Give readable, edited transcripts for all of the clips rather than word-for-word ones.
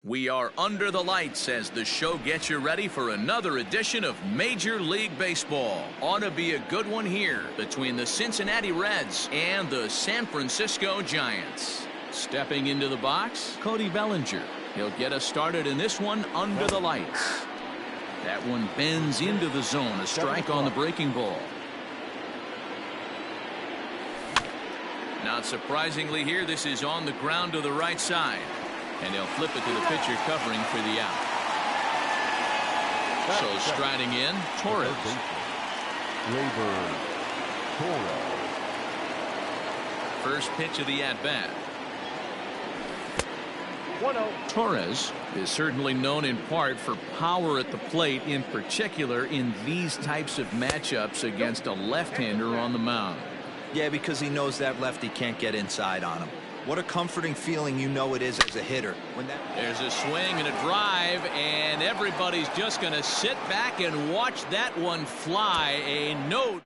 We are under the lights as the show gets you ready for another edition of Major League Baseball. Ought to be a good one here between the Cincinnati Reds and the San Francisco Giants. Stepping into the box, Cody Bellinger. He'll get us started in this one under the lights. That one bends into the zone. A strike on the breaking ball. Not surprisingly here, this is on the ground to the right side. And they'll flip it to the pitcher covering for the out. So striding in, Torres. First pitch of the at-bat. Torres is certainly known in part for power at the plate, in particular in these types of matchups against a left-hander on the mound. Yeah, because he knows that lefty can't get inside on him. What a comforting feeling you know it is as a hitter. There's a swing and a drive, and everybody's just going to sit back and watch that one fly. A note.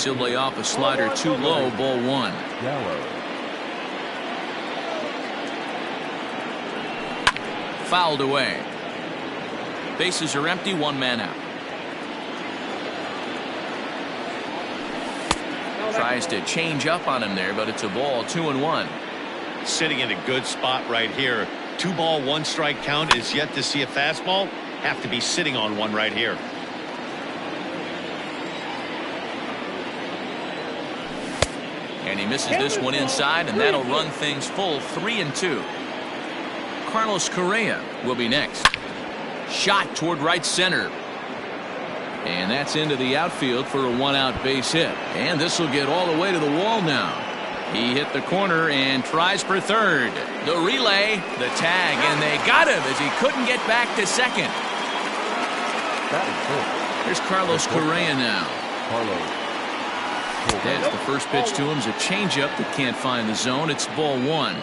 He'll lay off a slider too low, ball one. Fouled away. Bases are empty, one man out. Tries to change up on him there, but it's a ball, 2-1. Sitting in a good spot right here. 2 ball, 1 strike count. Is yet to see a fastball. Have to be sitting on one right here. And he misses this one inside, and that'll run things full, 3-2. Carlos Correa will be next. Shot toward right center. And that's into the outfield for a 1-out base hit. And this will get all the way to the wall now. He hit the corner and tries for third. The relay, the tag, and they got him as he couldn't get back to second. Here's Carlos Correa now. That's the first pitch to him is a changeup that can't find the zone. It's ball one.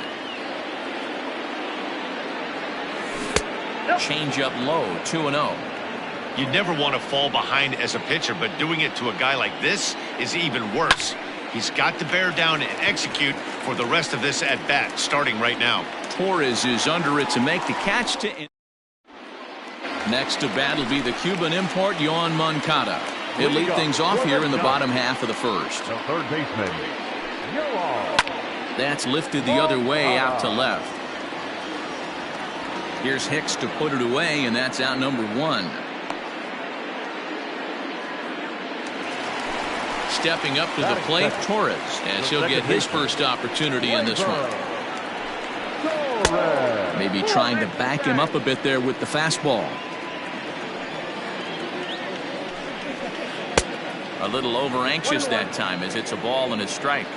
Change up low, 2-0. You never want to fall behind as a pitcher, but doing it to a guy like this is even worse. He's got to bear down and execute for the rest of this at bat, starting right now. Torres is under it to make the catch to end. Next to bat will be the Cuban import Yoan Moncada. He'll lead things off here in the bottom half of the first. The third baseman, That's lifted the other way out to left. Here's Hicks to put it away, and that's out number 1. Stepping up to the plate, Torres, as he'll get his first opportunity in this one. Maybe trying to back him up a bit there with the fastball. A little over anxious that time as it's a ball and a strike.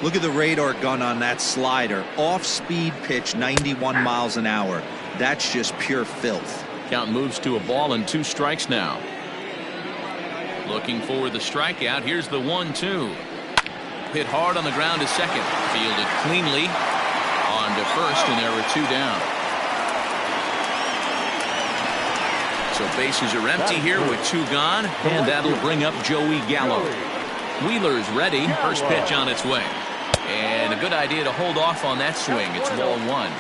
Look at the radar gun on that slider. Off-speed pitch, 91 miles an hour. That's just pure filth. Count moves to a ball and 2 strikes now. Looking for the strikeout. Here's the 1-2. Hit hard on the ground to second. Fielded cleanly on to first, and there were 2 down. So bases are empty here with 2 gone, and that'll bring up Joey Gallo. Wheeler's ready. First pitch on its way. And a good idea to hold off on that swing. It's ball 1.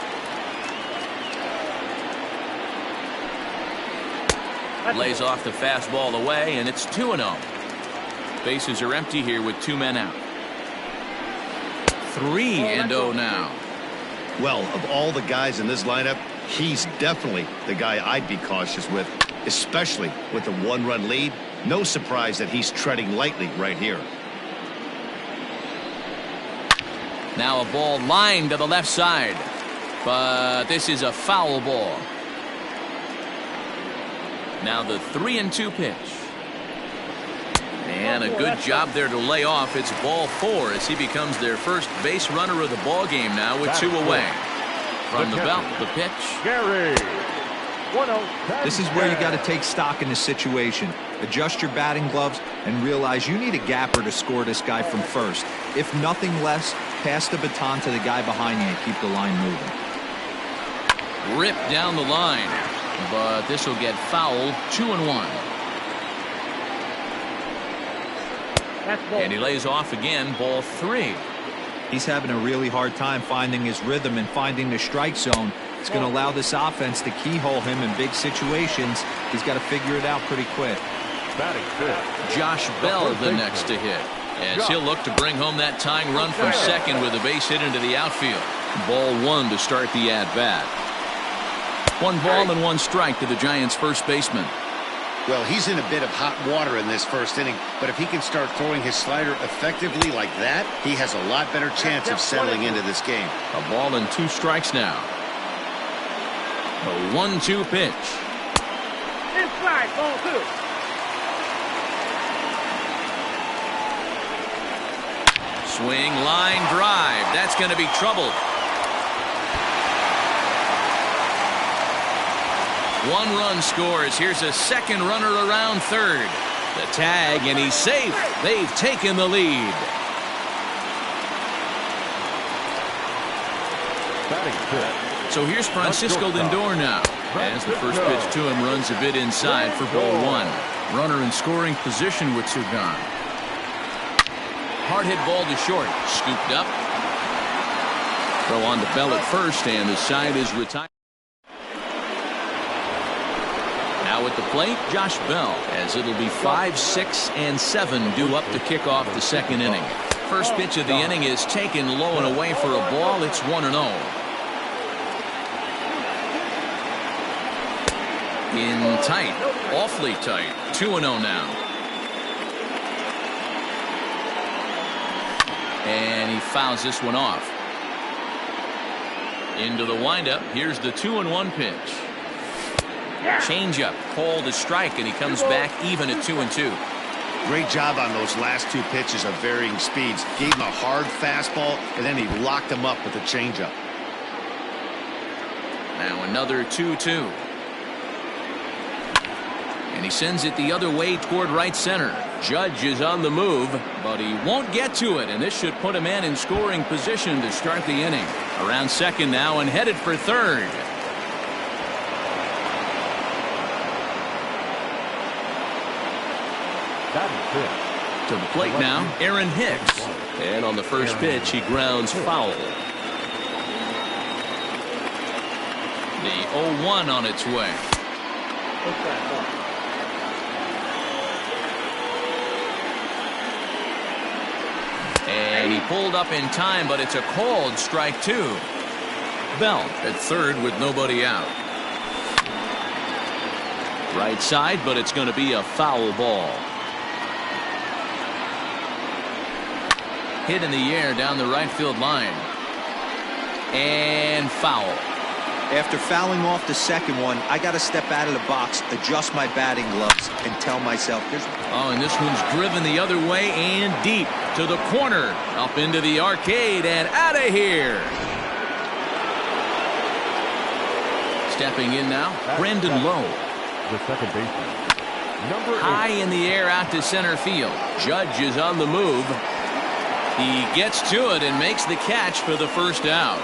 Lays off the fastball away, and it's 2-0. Bases are empty here with 2 men out. 3-0 now. Well, of all the guys in this lineup, he's definitely the guy I'd be cautious with, especially with a 1-run lead. No surprise that he's treading lightly right here. Now a ball lined to the left side, but this is a foul ball. Now the 3-2 pitch. And a good job there to lay off. It's ball 4 as he becomes their first base runner of the ball game now with 2 away. From the belt, the pitch. This is where you got to take stock in the situation. Adjust your batting gloves and realize you need a gapper to score this guy from first. If nothing less, pass the baton to the guy behind you and keep the line moving. Ripped down the line. But this will get fouled. 2-1. And he lays off again, ball 3. He's having a really hard time finding his rhythm and finding the strike zone. It's going to allow this offense to keyhole him in big situations. He's got to figure it out pretty quick. Josh Bell the next to hit, as he'll look to bring home that tying run from second with a base hit into the outfield. Ball 1 to start the at-bat. 1 ball and 1 strike to the Giants' first baseman. Well, he's in a bit of hot water in this first inning, but if he can start throwing his slider effectively like that, he has a lot better chance of settling into this game. A ball and 2 strikes now. The 1-2 pitch. Inside, ball 2. Swing, line drive. That's going to be trouble. 1 run scores. Here's a second runner around third. The tag, and he's safe. They've taken the lead. So here's Francisco Lindor now, as the first pitch to him runs a bit inside for ball 1. Runner in scoring position with 2 gone. Hard hit ball to short. Scooped up. Throw on to Bell at first, and the side is retired. Now at the plate, Josh Bell, as it'll be 5, 6, and 7 due up to kick off the second inning. First pitch of the inning is taken low and away for a ball. It's 1-0. In tight, awfully tight. 2-0 now. And he fouls this one off. Into the windup. Here's the 2-1 pitch. Changeup, called a strike, and he comes back even at 2-2. Great job on those last 2 pitches of varying speeds. Gave him a hard fastball, and then he locked him up with a changeup. Now another 2-2. And he sends it the other way toward right center. Judge is on the move, but he won't get to it, and this should put a man in scoring position to start the inning. Around second now and headed for third. To the plate now, Aaron Hicks. And on the first pitch, he grounds foul. The 0-1 on its way. And he pulled up in time, but it's a called strike 2. Bell at third with nobody out. Right side, but it's going to be a foul ball. Hit in the air down the right field line. And foul. After fouling off the second one, I got to step out of the box, adjust my batting gloves, and tell myself there's... Oh, and this one's driven the other way and deep to the corner. Up into the arcade and out of here. Stepping in now, Brandon Lowe. The second baseman. High in the air out to center field. Judge is on the move. He gets to it and makes the catch for the first out.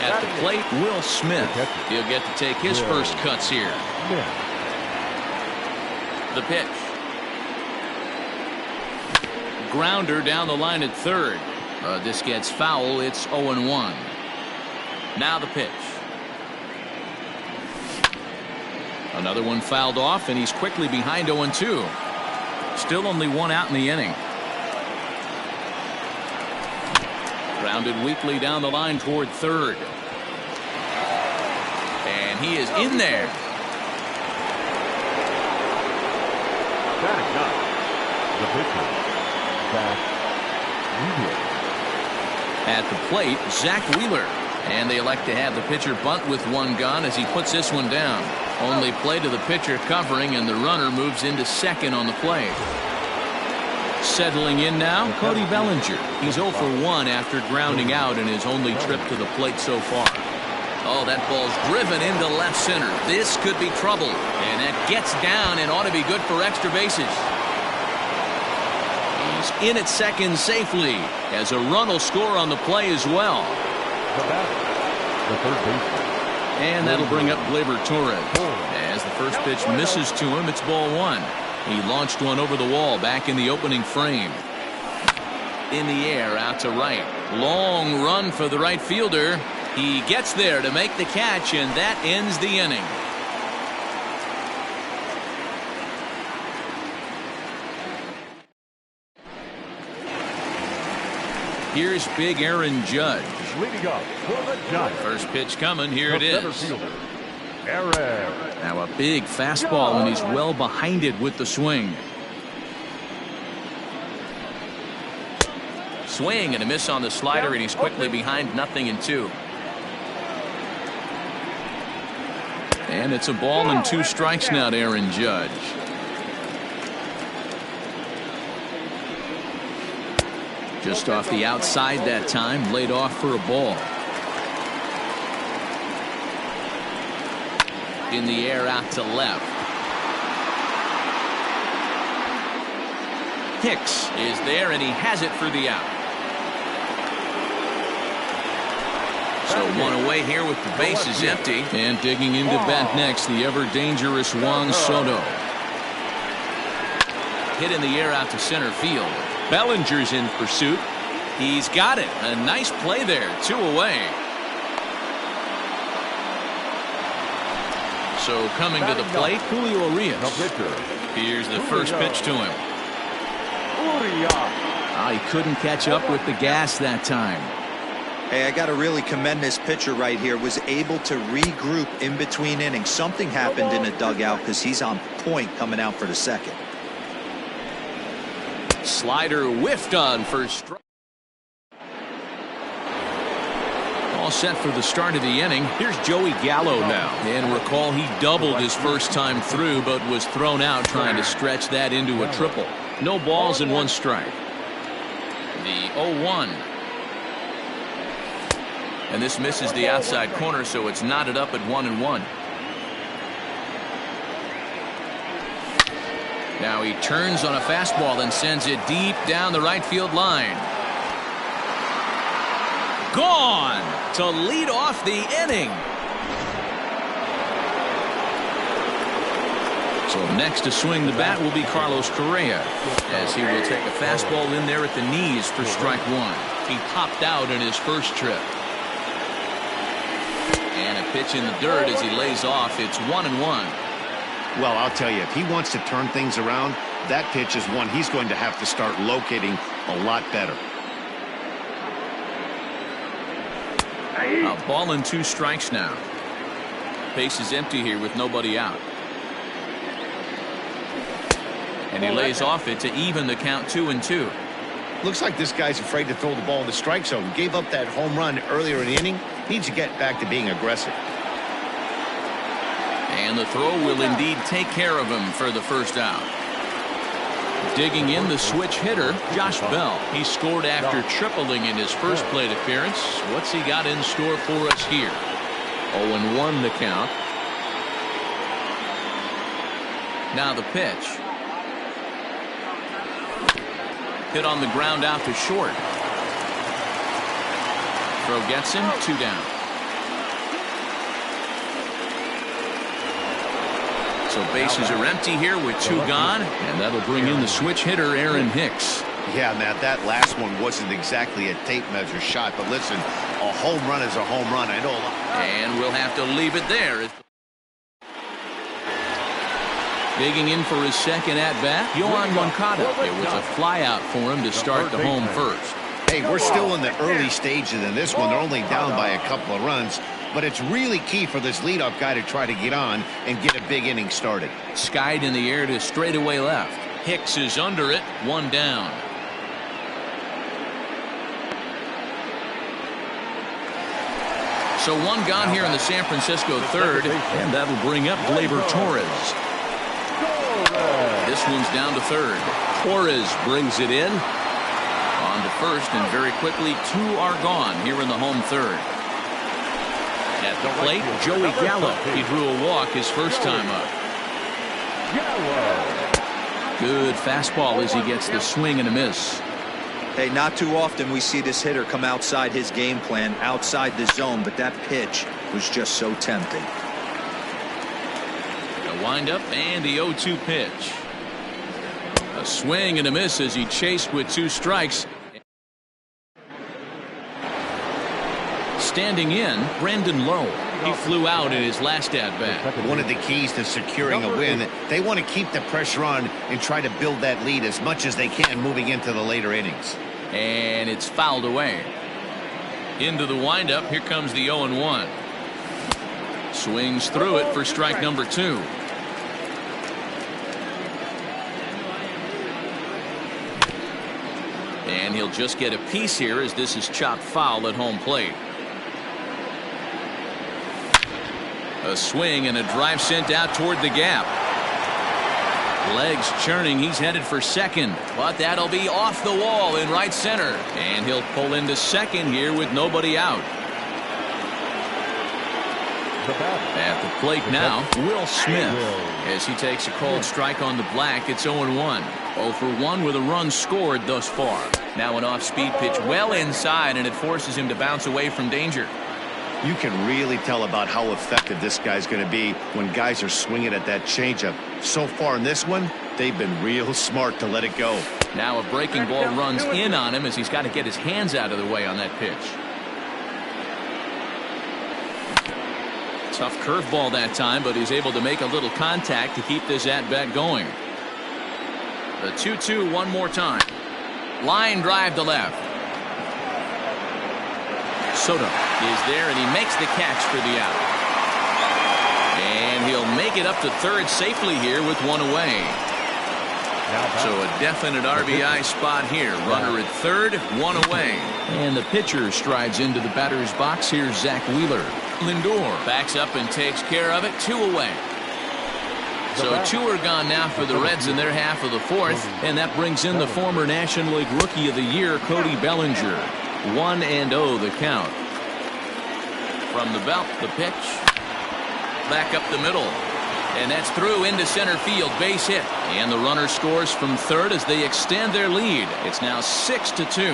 At the plate, Will Smith. He'll get to take his first cuts here. The pitch. Grounder down the line at third. This gets foul. It's 0-1. Now the pitch. Another one fouled off, and he's quickly behind 0-2. Still only 1 out in the inning. Grounded weakly down the line toward third. And he is in there. The pitcher, Zach Wheeler. At the plate, Zach Wheeler. And they elect to have the pitcher bunt with 1 gone as he puts this one down. Only play to the pitcher covering, and the runner moves into second on the play. Settling in now, Cody Bellinger. He's 0 for 1 after grounding out in his only trip to the plate so far. Oh, that ball's driven into left center. This could be trouble. And that gets down and ought to be good for extra bases. He's in at second safely, as a run will score on the play as well. The third baseman. And that'll bring up Gleyber Torres. As the first pitch misses to him, it's ball 1. He launched one over the wall back in the opening frame. In the air out to right. Long run for the right fielder. He gets there to make the catch, and that ends the inning. Here's big Aaron Judge. Leading up for the Giants. First pitch coming. Here it Center is. fielder, Aaron. Now a big fastball, and he's well behind it with the swing. Swing and a miss on the slider, and he's quickly behind 0-2. And it's a ball and 2 strikes now to Aaron Judge. Just off the outside that time, laid off for a ball. In the air out to left. Hicks is there, and he has it for the out. So one away here with the bases empty. And digging into bat next, the ever-dangerous Juan Soto. Hit in the air out to center field. Bellinger's in pursuit. He's got it. A nice play there. 2 away. So coming to the plate, Julio Urias. Here's the first pitch to him. He couldn't catch up with the gas that time. Hey, I got to really commend this pitcher right here. Was able to regroup in between innings. Something happened in the dugout because he's on point coming out for the second. Slider whiffed on first strike. All set for the start of the inning. Here's Joey Gallo now. And recall he doubled his first time through, but was thrown out trying to stretch that into a triple. No balls and 1 strike. The 0-1. And this misses the outside corner, so it's knotted up at 1-1. Now he turns on a fastball and sends it deep down the right field line. Gone to lead off the inning. So next to swing the bat will be Carlos Correa, as he will take a fastball in there at the knees for strike 1. He popped out in his first trip. And a pitch in the dirt as he lays off. It's 1-1. Well, I'll tell you, if he wants to turn things around, that pitch is one he's going to have to start locating a lot better. A ball and 2 strikes now. Base is empty here with nobody out. And he lays off it to even the count 2-2. Looks like this guy's afraid to throw the ball in the strike zone. Gave up that home run earlier in the inning. Needs to get back to being aggressive. And the throw will indeed take care of him for the first out. Digging in the switch hitter, Josh Bell. He scored after tripling in his first plate appearance. What's he got in store for us here? 0-1 the count. Now the pitch. Hit on the ground out to short. Throw gets him, 2 down. So bases are empty here with 2 gone, and that'll bring in the switch hitter, Aaron Hicks. Yeah, Matt, that last one wasn't exactly a tape measure shot, but listen, a home run is a home run. I know. And we'll have to leave it there. Digging in for his second at-bat, Yohan Moncada. It was a flyout for him to start the home first. Hey, we're still in the early stages in this one. They're only down by a couple of runs, but it's really key for this leadoff guy to try to get on and get a big inning started. Skied in the air to straightaway left. Hicks is under it, 1 down. So 1 gone here in the San Francisco third, and that'll bring up Gleyber Torres. This one's down to third. Torres brings it in. On to first, and very quickly 2 are gone here in the home third. At the plate, Joey Gallo. He drew a walk his first time up. Good fastball as he gets the swing and a miss. Hey, not too often we see this hitter come outside his game plan, outside the zone, but that pitch was just so tempting. A windup and the 0-2 pitch. Swing and a miss as he chased with 2 strikes. Standing in, Brandon Lowe. He flew out in his last at-bat. One of the keys to securing a win, they want to keep the pressure on and try to build that lead as much as they can moving into the later innings. And it's fouled away. Into the windup, here comes the 0-1. Swings through it for strike number 2. And he'll just get a piece here as this is chopped foul at home plate. A swing and a drive sent out toward the gap. Legs churning. He's headed for second, but that'll be off the wall in right center. And he'll pull into second here with nobody out. At the plate now, Will Smith. As he takes a called strike on the black, it's 0-1. 0 for 1 with a run scored thus far. Now an off-speed pitch well inside, and it forces him to bounce away from danger. You can really tell about how effective this guy's going to be when guys are swinging at that changeup. So far in this one, they've been real smart to let it go. Now a breaking ball runs in on him as he's got to get his hands out of the way on that pitch. Tough curveball that time, but he's able to make a little contact to keep this at-bat going. The 2-2 one more time. Line drive to left. Soto is there, and he makes the catch for the out. And he'll make it up to third safely here with 1 away. So a definite RBI spot here. Runner at third, 1 away. And the pitcher strides into the batter's box. Here's Zach Wheeler. Lindor backs up and takes care of it. 2 away. So 2 are gone now for the Reds in their half of the 4th. And that brings in the former National League Rookie of the Year, Cody Bellinger. 1-0 the count. From the belt, the pitch. Back up the middle. And that's through into center field. Base hit. And the runner scores from third as they extend their lead. It's now 6-2.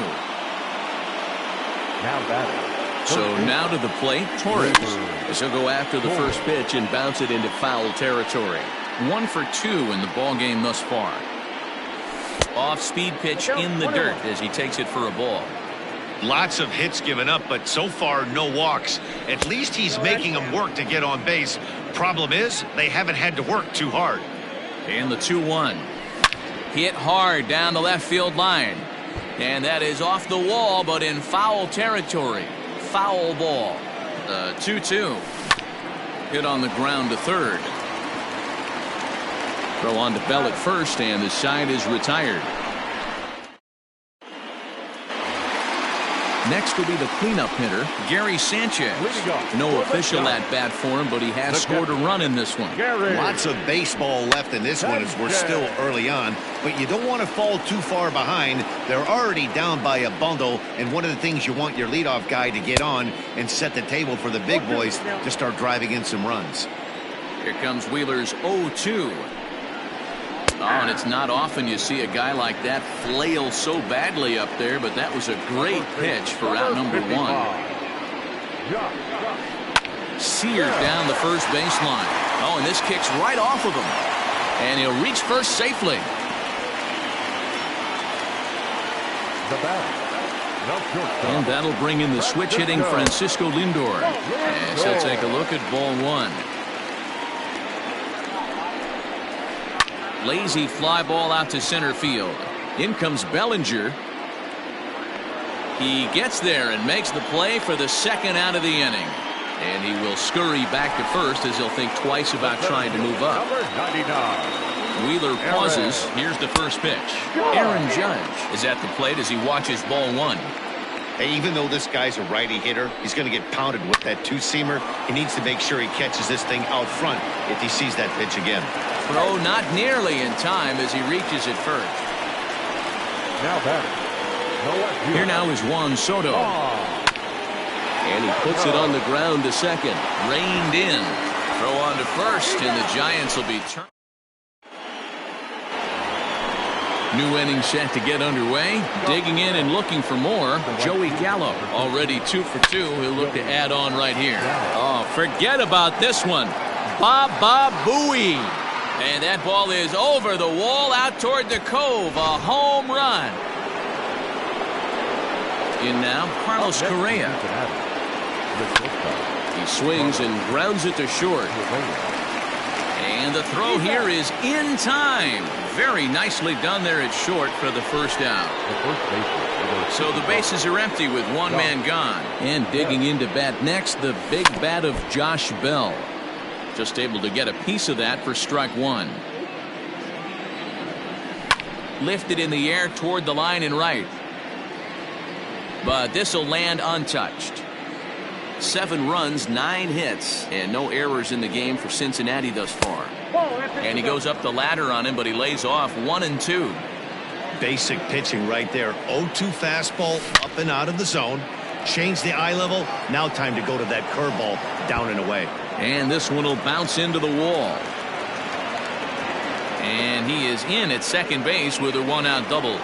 Now batting. So now to the plate, Torres. As he'll go after the first pitch and bounce it into foul territory. 1 for 2 in the ball game thus far. Off-speed pitch in the dirt as he takes it for a ball. Lots of hits given up, but so far no walks. At least he's making them work to get on base. Problem is, they haven't had to work too hard. And the 2-1. Hit hard down the left field line. And that is off the wall, but in foul territory. Foul ball. The 2-2. Hit on the ground to third. Throw on to Bell at first, and the side is retired. Next will be the cleanup hitter, Gary Sanchez. No official at-bat for him, but he has scored a run in this one. Lots of baseball left in this one as we're still early on, but you don't want to fall too far behind. They're already down by a bundle, and one of the things you want your leadoff guy to get on and set the table for the big boys to start driving in some runs. Here comes Wheeler's 0-2. Oh, and it's not often you see a guy like that flail so badly up there, but that was a great pitch for out number 1. Seared down the first baseline. Oh, and this kicks right off of him. And he'll reach first safely. And that'll bring in the switch-hitting Francisco Lindor. And so take a look at ball 1. Lazy fly ball out to center field. In comes Bellinger. He gets there and makes the play for the second out of the inning. And he will scurry back to first as he'll think twice about trying to move up. Wheeler pauses. Here's the first pitch. Aaron Judge is at the plate as he watches ball 1. Hey, even though this guy's a righty hitter, he's going to get pounded with that two-seamer. He needs to make sure he catches this thing out front if he sees that pitch again. Throw not nearly in time as he reaches it first. Now batting. Here now is Juan Soto. And he puts it on the ground to second. Reined in. Throw on to first, and the Giants will be turned. New inning set to get underway. Digging in and looking for more. Joey Gallo already 2 for 2. He'll look to add on right here. Oh, forget about this one. Baba Booey. And that ball is over the wall out toward the cove. A home run. In now, Carlos Correa. He swings and grounds it to short. And the throw here is in time. Very nicely done there at short for the first out. So the bases are empty with one man gone. And digging into bat next, the big bat of Josh Bell. Just able to get a piece of that for strike one. Lifted in the air toward the line and right. But this will land untouched. 7 runs, 9 hits, and no errors in the game for Cincinnati thus far. And he goes up the ladder on him, but he lays off 1-2. Basic pitching right there. 0-2 fastball up and out of the zone. Change the eye level. Now time to go to that curveball down and away. And this one will bounce into the wall. And he is in at second base with a 1-out double.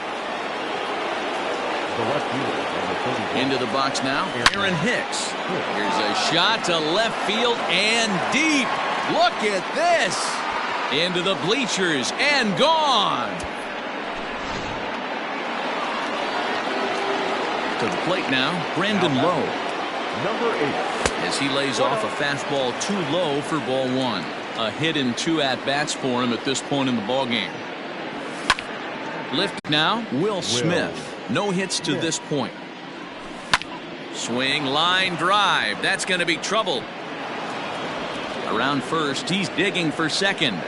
Into the box now, Aaron Hicks. Here's a shot to left field and deep. Look at this. Into the bleachers and gone. To the plate now, Brandon Lowe. Number 8. As he lays off a fastball too low for ball 1. A hit in 2 at-bats for him at this point in the ballgame. Lift now, Will Smith. No hits to this point. Swing, line drive. That's going to be trouble. Around first, he's digging for second.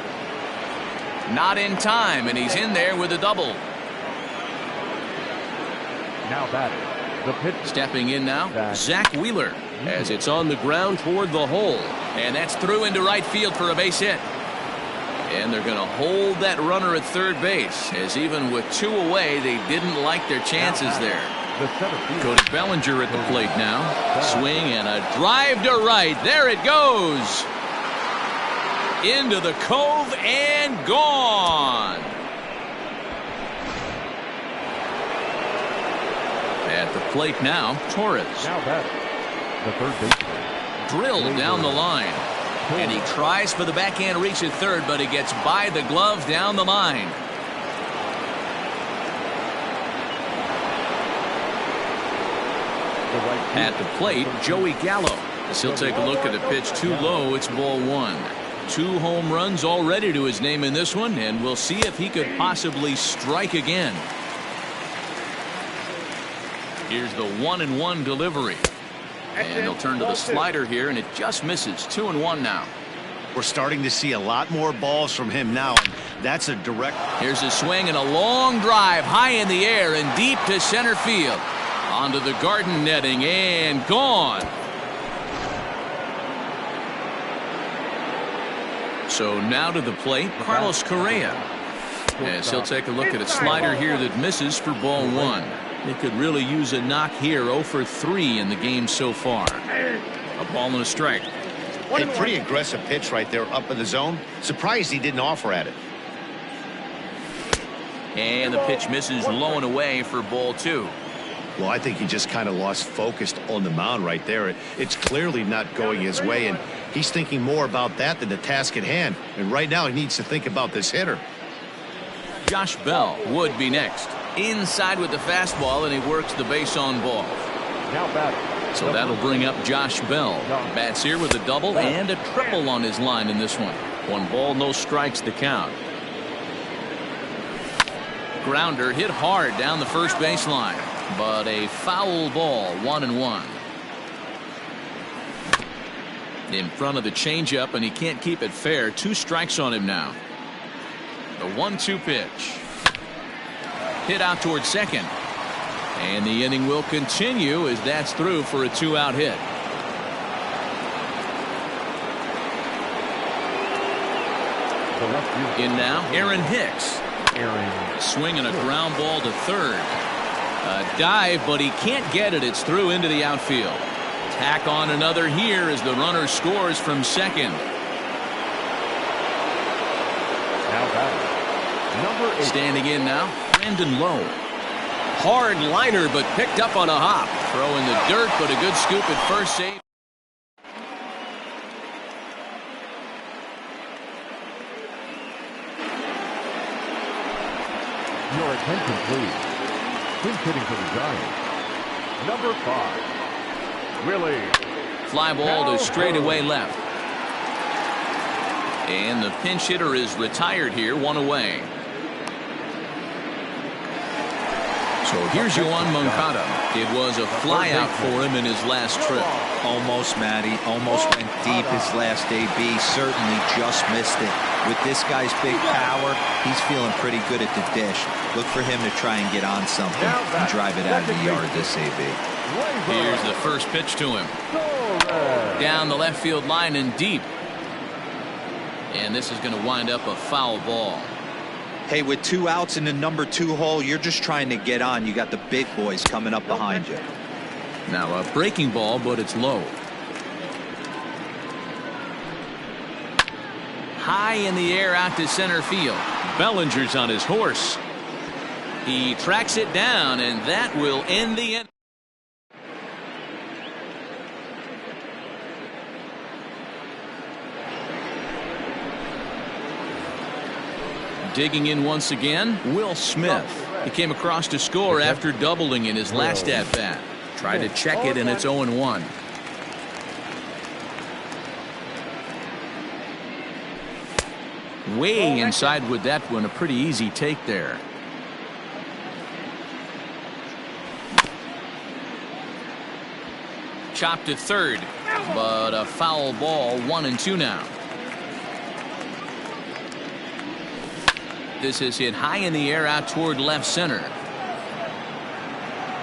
Not in time, and he's in there with a double. Now batting. The pitch. Stepping in now, Zach Wheeler. As it's on the ground toward the hole. And that's through into right field for a base hit. And they're going to hold that runner at third base, as even with 2 away, they didn't like their chances there. Cody Bellinger at the plate now. Swing and a drive to right. There it goes. Into the cove and gone. At the plate now, Torres. Now batting. The third baseman. Drilled down the line. And he tries for the backhand reach at third, but he gets by the glove down the line. At the plate, Joey Gallo. As he'll take a look at the pitch too low, it's ball 1. 2 home runs already to his name in this one, and we'll see if he could possibly strike again. Here's the 1-1 delivery. And they'll turn to the slider here, and it just misses. 2-1 now. We're starting to see a lot more balls from him now. That's a direct. Here's a swing and a long drive high in the air and deep to center field. Onto the garden netting and gone. So now to the plate, Carlos Correa. As he'll take a look at a slider here that misses for ball 1. They could really use a knock here. 0 for 3 in the game so far. A ball and a strike. A pretty aggressive pitch right there up in the zone. Surprised he didn't offer at it. And the pitch misses low and away for ball 2. Well, I think he just kind of lost focus on the mound right there. It's clearly not going his way, and he's thinking more about that than the task at hand. And right now he needs to think about this hitter. Josh Bell would be next. Inside with the fastball, and he works the base on ball. Now batting. So that'll bring up Josh Bell. Bats here with a double and a triple on his line in this one. 1 ball, no strikes to count. Grounder hit hard down the first baseline, but a foul ball. 1-1. In front of the changeup, and he can't keep it fair. 2 strikes on him now. The 1-2 pitch. Hit out toward second. And the inning will continue as that's through for a 2-out hit. In now, Aaron Hicks. Swinging a ground ball to third. A dive, but he can't get it. It's through into the outfield. Tack on another here as the runner scores from second. Now batting. Number 8. Standing in now, Brandon Lowe. Hard liner, but picked up on a hop. Throw in the dirt, but a good scoop at first save. Attention, please. Who's hitting for the Giants? Number 5, Willie. Fly ball to straightaway left. And the pinch hitter is retired here, one away. So here's Yoan Moncada. It was a fly out for him in his last trip. Almost, Matty. Almost went deep his last AB. Certainly just missed it. With this guy's big power, he's feeling pretty good at the dish. Look for him to try and get on something and drive it out of the yard this AB. Here's the first pitch to him. Down the left field line and deep. And this is going to wind up a foul ball. Hey, with 2 outs in the number 2 hole, you're just trying to get on. You got the big boys coming up behind you. Now a breaking ball, but it's low. High in the air out to center field. Bellinger's on his horse. He tracks it down, and that will end the inning. Digging in once again, Will Smith. He came across to score after doubling in his last at-bat. Tried to check it, and it's 0-1. Way inside with that one. A pretty easy take there. Chopped to third, but a foul ball. 1-2 now. This is hit high in the air out toward left center.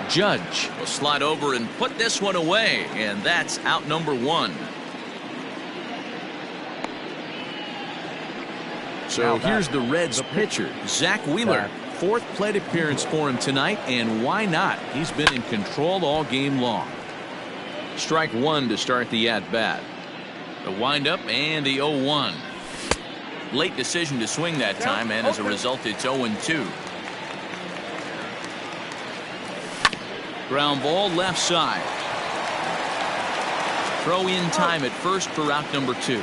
Judge will slide over and put this one away, and that's out number 1. So here's the Reds pitcher, Zach Wheeler. 4th plate appearance for him tonight, and why not? He's been in control all game long. Strike 1 to start the at-bat. The windup and the 0-1. Late decision to swing that time, and as a result, it's 0-2. Ground ball left side. Throw in time at first for out number 2.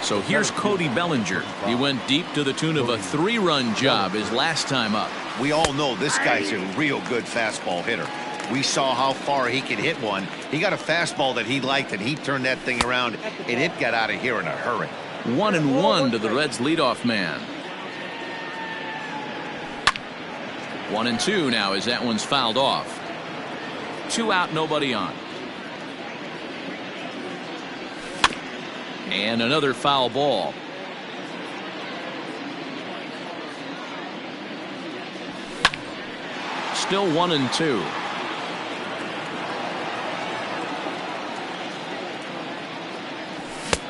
So here's Cody Bellinger. He went deep to the tune of a 3-run job his last time up. We all know this guy's a real good fastball hitter. We saw how far he could hit one. He got a fastball that he liked, and he turned that thing around, and it got out of here in a hurry. 1-1 to the Reds' leadoff man. 1-2 now as that one's fouled off. 2 out, nobody on. And another foul ball. Still 1-2.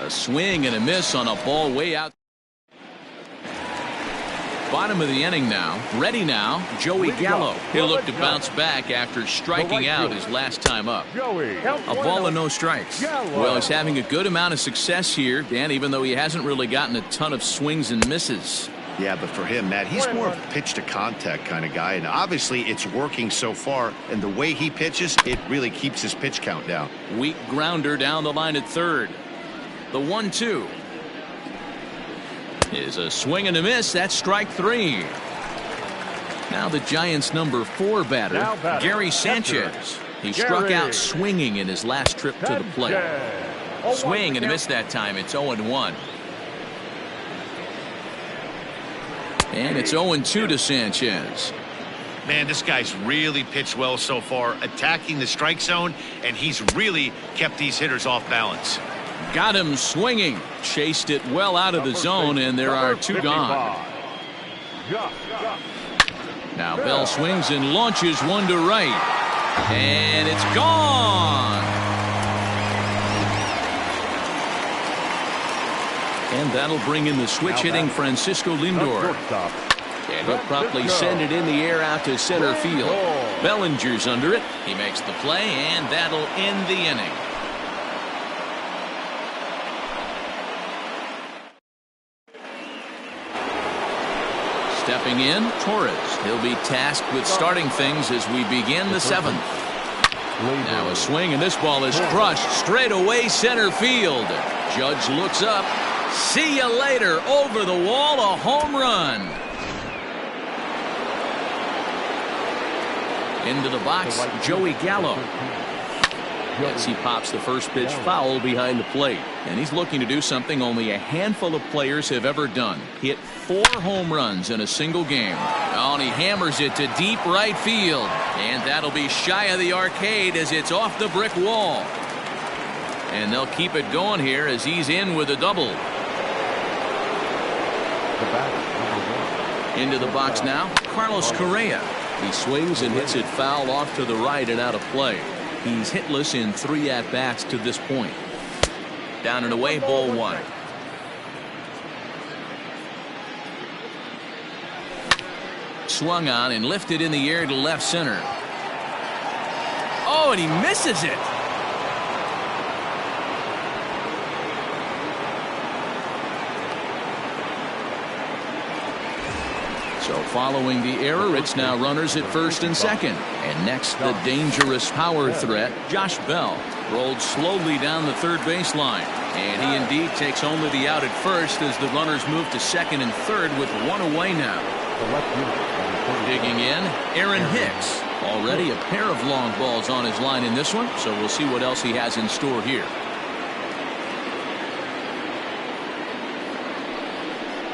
A swing and a miss on a ball way out. Bottom of the inning now. Ready now, Joey Gallo. He'll look to bounce back after striking out his last time up. A ball and no strikes. Well, he's having a good amount of success here, Dan, even though he hasn't really gotten a ton of swings and misses. Yeah, but for him, Matt, he's more of a pitch to contact kind of guy, and obviously it's working so far, and the way he pitches, it really keeps his pitch count down. Weak grounder down the line at third. The 1-2 is a swing and a miss. That's strike 3. Now the Giants' number 4 batter, Gary Sanchez. He struck out swinging in his last trip to the plate. Swing and a miss that time. It's 0-1. And it's 0-2 to Sanchez. Man, this guy's really pitched well so far, attacking the strike zone, and he's really kept these hitters off balance. Got him swinging. Chased it well out of the zone, and there are 2 gone. Now Bell swings and launches one to right. And it's gone. And that'll bring in the switch hitting Francisco Lindor. And he'll promptly send it in the air out to center field. Bellinger's under it. He makes the play, and that'll end the inning. Stepping in, Torres. He'll be tasked with starting things as we begin the 7th. Now a swing, and this ball is crushed straight away center field. Judge looks up, See you later. Over the wall, a home run. Into the box, Joey Gallo. As he pops the first pitch foul behind the plate. And he's looking to do something only a handful of players have ever done. Hit 4 home runs in a single game. Oh, and he hammers it to deep right field. And that'll be shy of the arcade as it's off the brick wall. And they'll keep it going here as he's in with a double. Into the box now, Carlos Correa. He swings and hits it foul off to the right and out of play. He's hitless in 3 at-bats to this point. Down and away, ball 1. Swung on and lifted in the air to left center. Oh, and he misses it. So following the error, it's now runners at first and second. And next, the dangerous power threat, Josh Bell, rolled slowly down the third baseline. And he indeed takes only the out at first as the runners move to second and third with 1 away now. Digging in, Aaron Hicks. Already a pair of long balls on his line in this one, so we'll see what else he has in store here.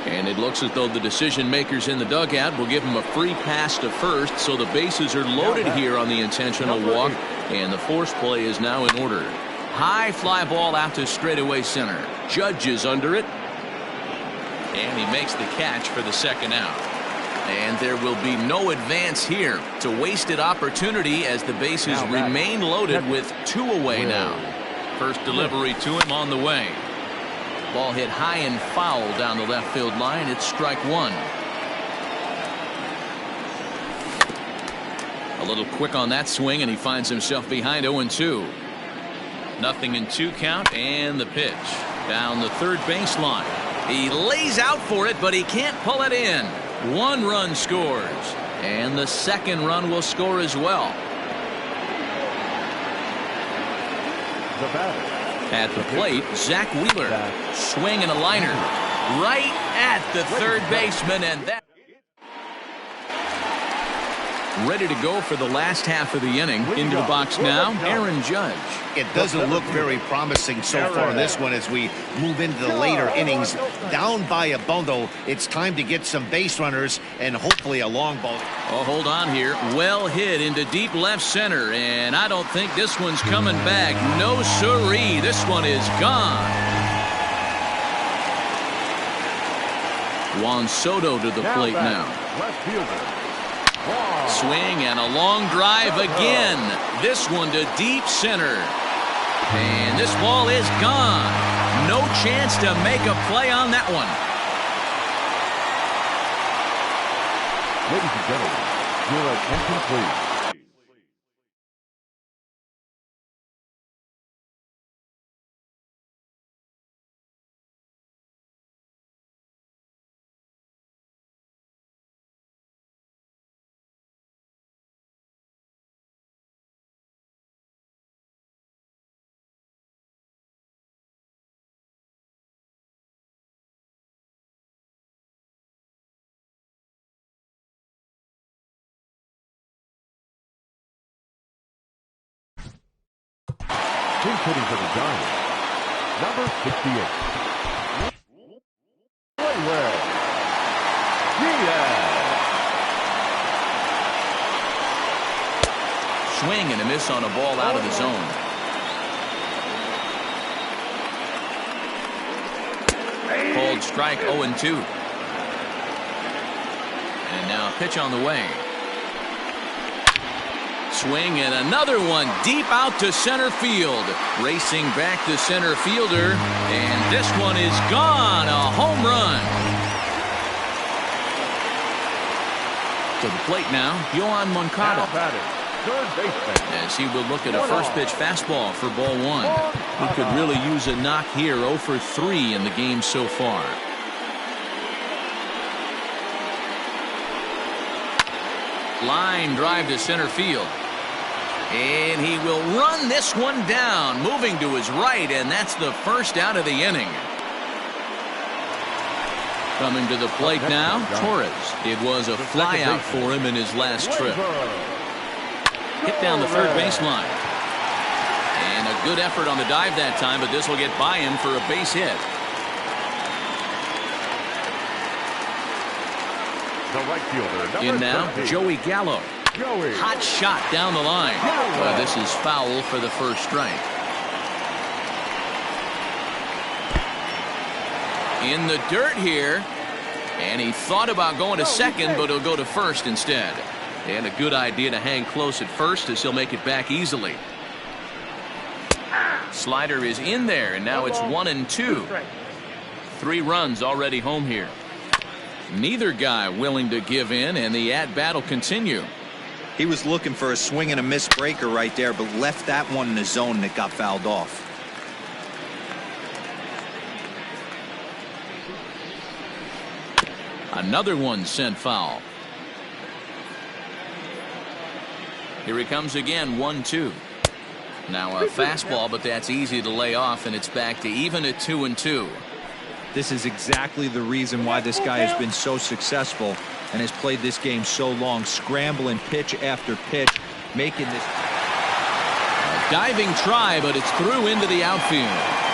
And it looks as though the decision makers in the dugout will give him a free pass to first, so the bases are loaded here on the intentional walk, and the force play is now in order. High fly ball out to straightaway center. Judge is under it, and he makes the catch for the second out. And there will be no advance here. It's a wasted opportunity as the bases remain loaded with 2 away now. First delivery to him on the way. Ball hit high and foul down the left field line. It's strike 1. A little quick on that swing, and he finds himself behind 0-2. 0-2 count, and the pitch down the third baseline. He lays out for it, but he can't pull it in. 1 run scores, and the second run will score as well. The batter. At the plate, Zach Wheeler. Swing and a liner right at the third baseman, and that ready to go for the last half of the inning. Into the box now, Aaron Judge. It doesn't look very promising so far in this one as we move into the later innings. Down by a bundle, it's time to get some base runners and hopefully a long ball. Oh, hold on here. Well hit into deep left center, and I don't think this one's coming back. No siree. This one is gone. Juan Soto to the plate now. Left fielder. Swing and a long drive again. This one to deep center. And this ball is gone. No chance to make a play on that one. Ladies and gentlemen, you're at incomplete. He's hitting for the Giants. Number 68. Well. Swing and a miss on a ball out of the zone. Called strike 0-2. And now a pitch on the way. Swing and another one deep out to center field. Racing back to center fielder, and this one is gone. A home run. To the plate now, Yohan Moncada. Third baseman. As he will look at a first pitch fastball for ball 1. He could really use a knock here. 0 for 3 in the game so far. Line drive to center field. And he will run this one down, moving to his right, and that's the first out of the inning. Coming to the plate now, Torres. It was a flyout for him in his last trip. Hit down the third baseline. And a good effort on the dive that time, but this will get by him for a base hit. The right fielder, In now, 30. Joey Gallo. Joey. Hot shot down the line. This is foul for the first strike. In the dirt here. And he thought about going to second, but he'll go to first instead. And a good idea to hang close at first as he'll make it back easily. Slider is in there, and now it's 1-2. 3 runs already home here. Neither guy willing to give in, and the at-bat will continue. He was looking for a swing and a miss breaker right there, but left that one in the zone that got fouled off. Another one sent foul. Here he comes again, 1-2. Now a fastball, but that's easy to lay off, and it's back to even at 2-2. This is exactly the reason why this guy has been so successful and has played this game so long, scrambling pitch after pitch, making this. A diving try, but it's through into the outfield.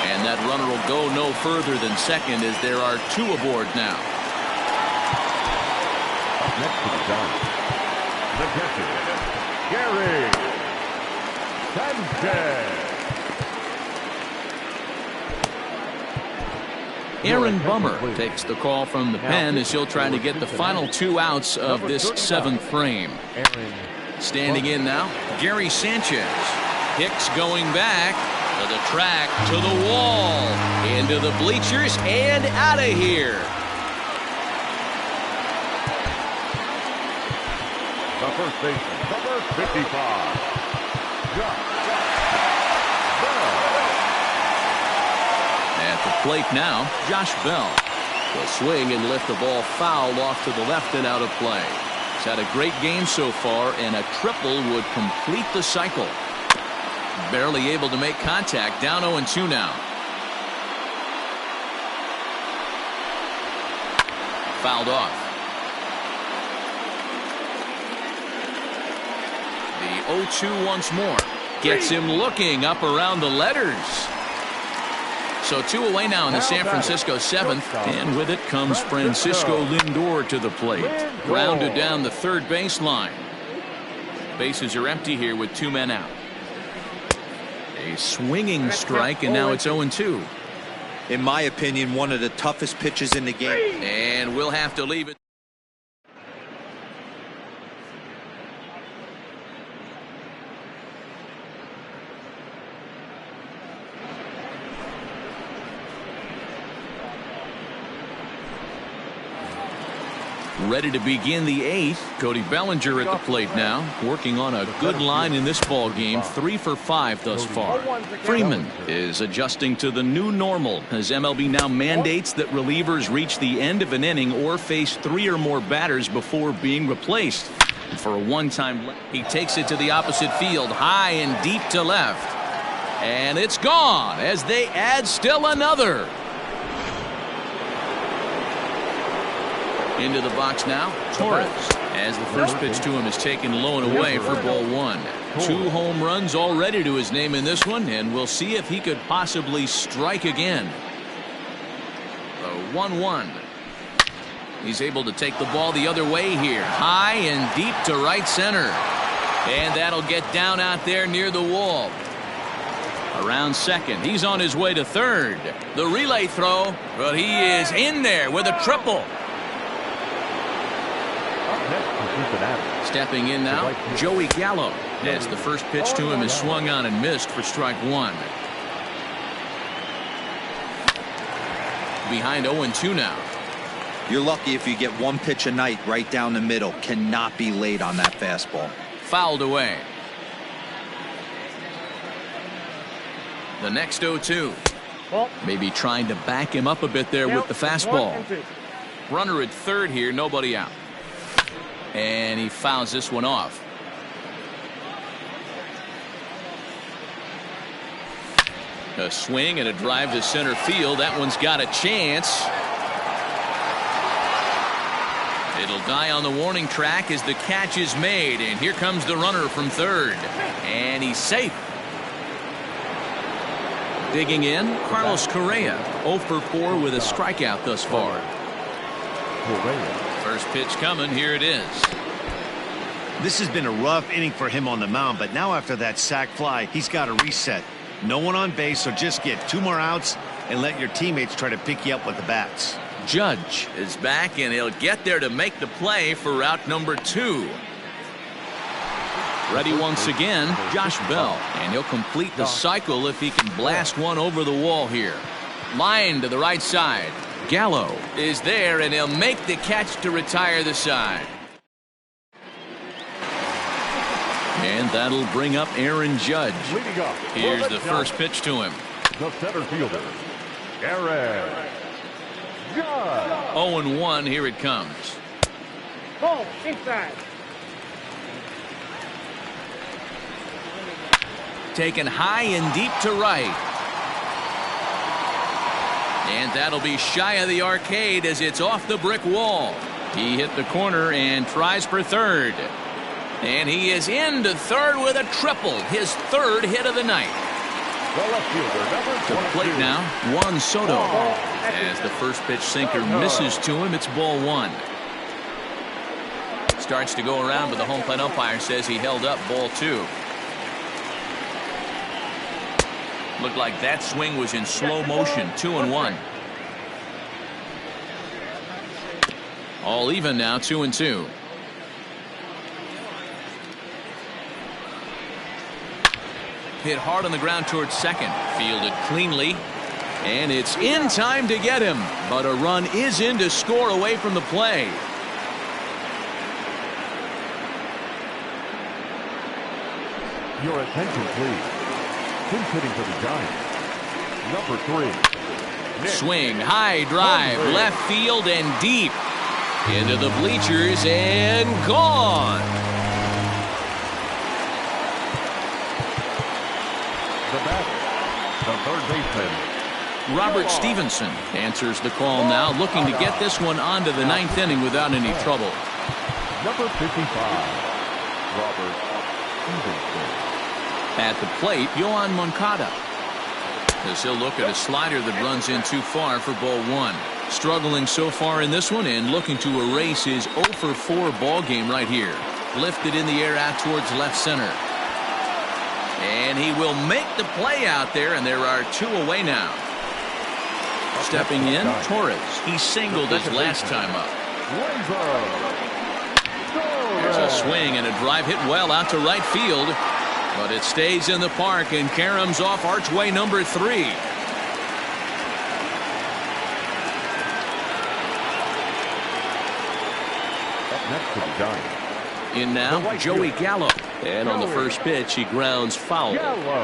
And that runner will go no further than second as there are 2 aboard now. Up next to the Giants, the catcher, Gary Sanchez. Aaron Bummer takes the call from the pen as he'll try to get the final 2 outs of this 7th frame. Standing in now, Gary Sanchez. Hicks going back to the track, to the wall, into the bleachers, and out of here. The first baseman, number 55. At the plate now, Josh Bell will swing and lift the ball foul off to the left and out of play. He's had a great game so far, and a triple would complete the cycle. Barely able to make contact, down 0-2 now. Fouled off. The 0-2 once more. Gets him looking up around the letters. So 2 away now in the San Francisco 7th, and with it comes Francisco Lindor to the plate. Grounded down the third baseline. Bases are empty here with 2 men out. A swinging strike, and now it's 0-2. In my opinion, one of the toughest pitches in the game. And we'll have to leave it. Ready to begin the 8th. Cody Bellinger at the plate now, working on a good line in this ball game. 3 for 5 thus far. Freeman is adjusting to the new normal as MLB now mandates that relievers reach the end of an inning or face 3 or more batters before being replaced. For a one-time, he takes it to the opposite field, high and deep to left, and it's gone as they add still another. Into the box now, Torres, as the first pitch to him is taken low and away for ball 1. 2 home runs already to his name in this one, and we'll see if he could possibly strike again. The 1-1. He's able to take the ball the other way here, high and deep to right center. And that'll get down out there near the wall. Around second, he's on his way to third. The relay throw, but he is in there with a triple. Stepping in now, Joey Gallo, as the first pitch to him is swung on and missed for strike 1. Behind 0-2 now. You're lucky if you get 1 pitch a night right down the middle. Cannot be late on that fastball. Fouled away. The next 0-2. Maybe trying to back him up a bit there with the fastball. Runner at third here, nobody out. And he fouls this one off. A swing and a drive to center field. That one's got a chance. It'll die on the warning track as the catch is made, and here comes the runner from third, and he's safe. Digging in, Carlos Correa, 0 for 4 with a strikeout thus far. First pitch coming, here it is. This has been a rough inning for him on the mound, but now after that sac fly, he's got to reset. No one on base, so just get 2 more outs and let your teammates try to pick you up with the bats. Judge is back, and he'll get there to make the play for route number 2. Ready once again, Josh Bell, and he'll complete the cycle if he can blast one over the wall here. Line to the right side. Gallo is there, and he'll make the catch to retire the side. And that'll bring up Aaron Judge. Here's the first pitch to him. The center fielder, Aaron Judge. 0-1, here it comes. Ball inside. Taken high and deep to right. And that'll be shy of the arcade as it's off the brick wall. He hit the corner and tries for third. And he is into third with a triple, his 3rd hit of the night. To the plate now, Juan Soto. As the first pitch sinker misses to him, it's ball 1. Starts to go around, but the home plate umpire says he held up ball 2. Looked like that swing was in slow motion. 2-1. All even now, 2-2. Hit hard on the ground towards second. Fielded cleanly. And it's in time to get him. But a run is in to score away from the play. Your attention, please. Who's hitting for the Giants? Number 3. Nick. Swing, high drive, left field and deep. Into the bleachers and gone. The batter, the third baseman, Robert Stevenson answers the call now, looking to get this one onto the 9th inning without any trouble. Number 55, Robert Stevenson. At the plate, Yohan Moncada. As he'll look at a slider that runs in too far for ball 1. Struggling so far in this one and looking to erase his 0 for 4 ball game right here. Lifted in the air out towards left center. And he will make the play out there, and there are 2 away now. Stepping in, Torres. He singled his last time up. There's a swing and a drive hit well out to right field. But it stays in the park and caroms off archway number 3. Up next to the Giants. In now, Joey Gallo. And on the first pitch, he grounds foul.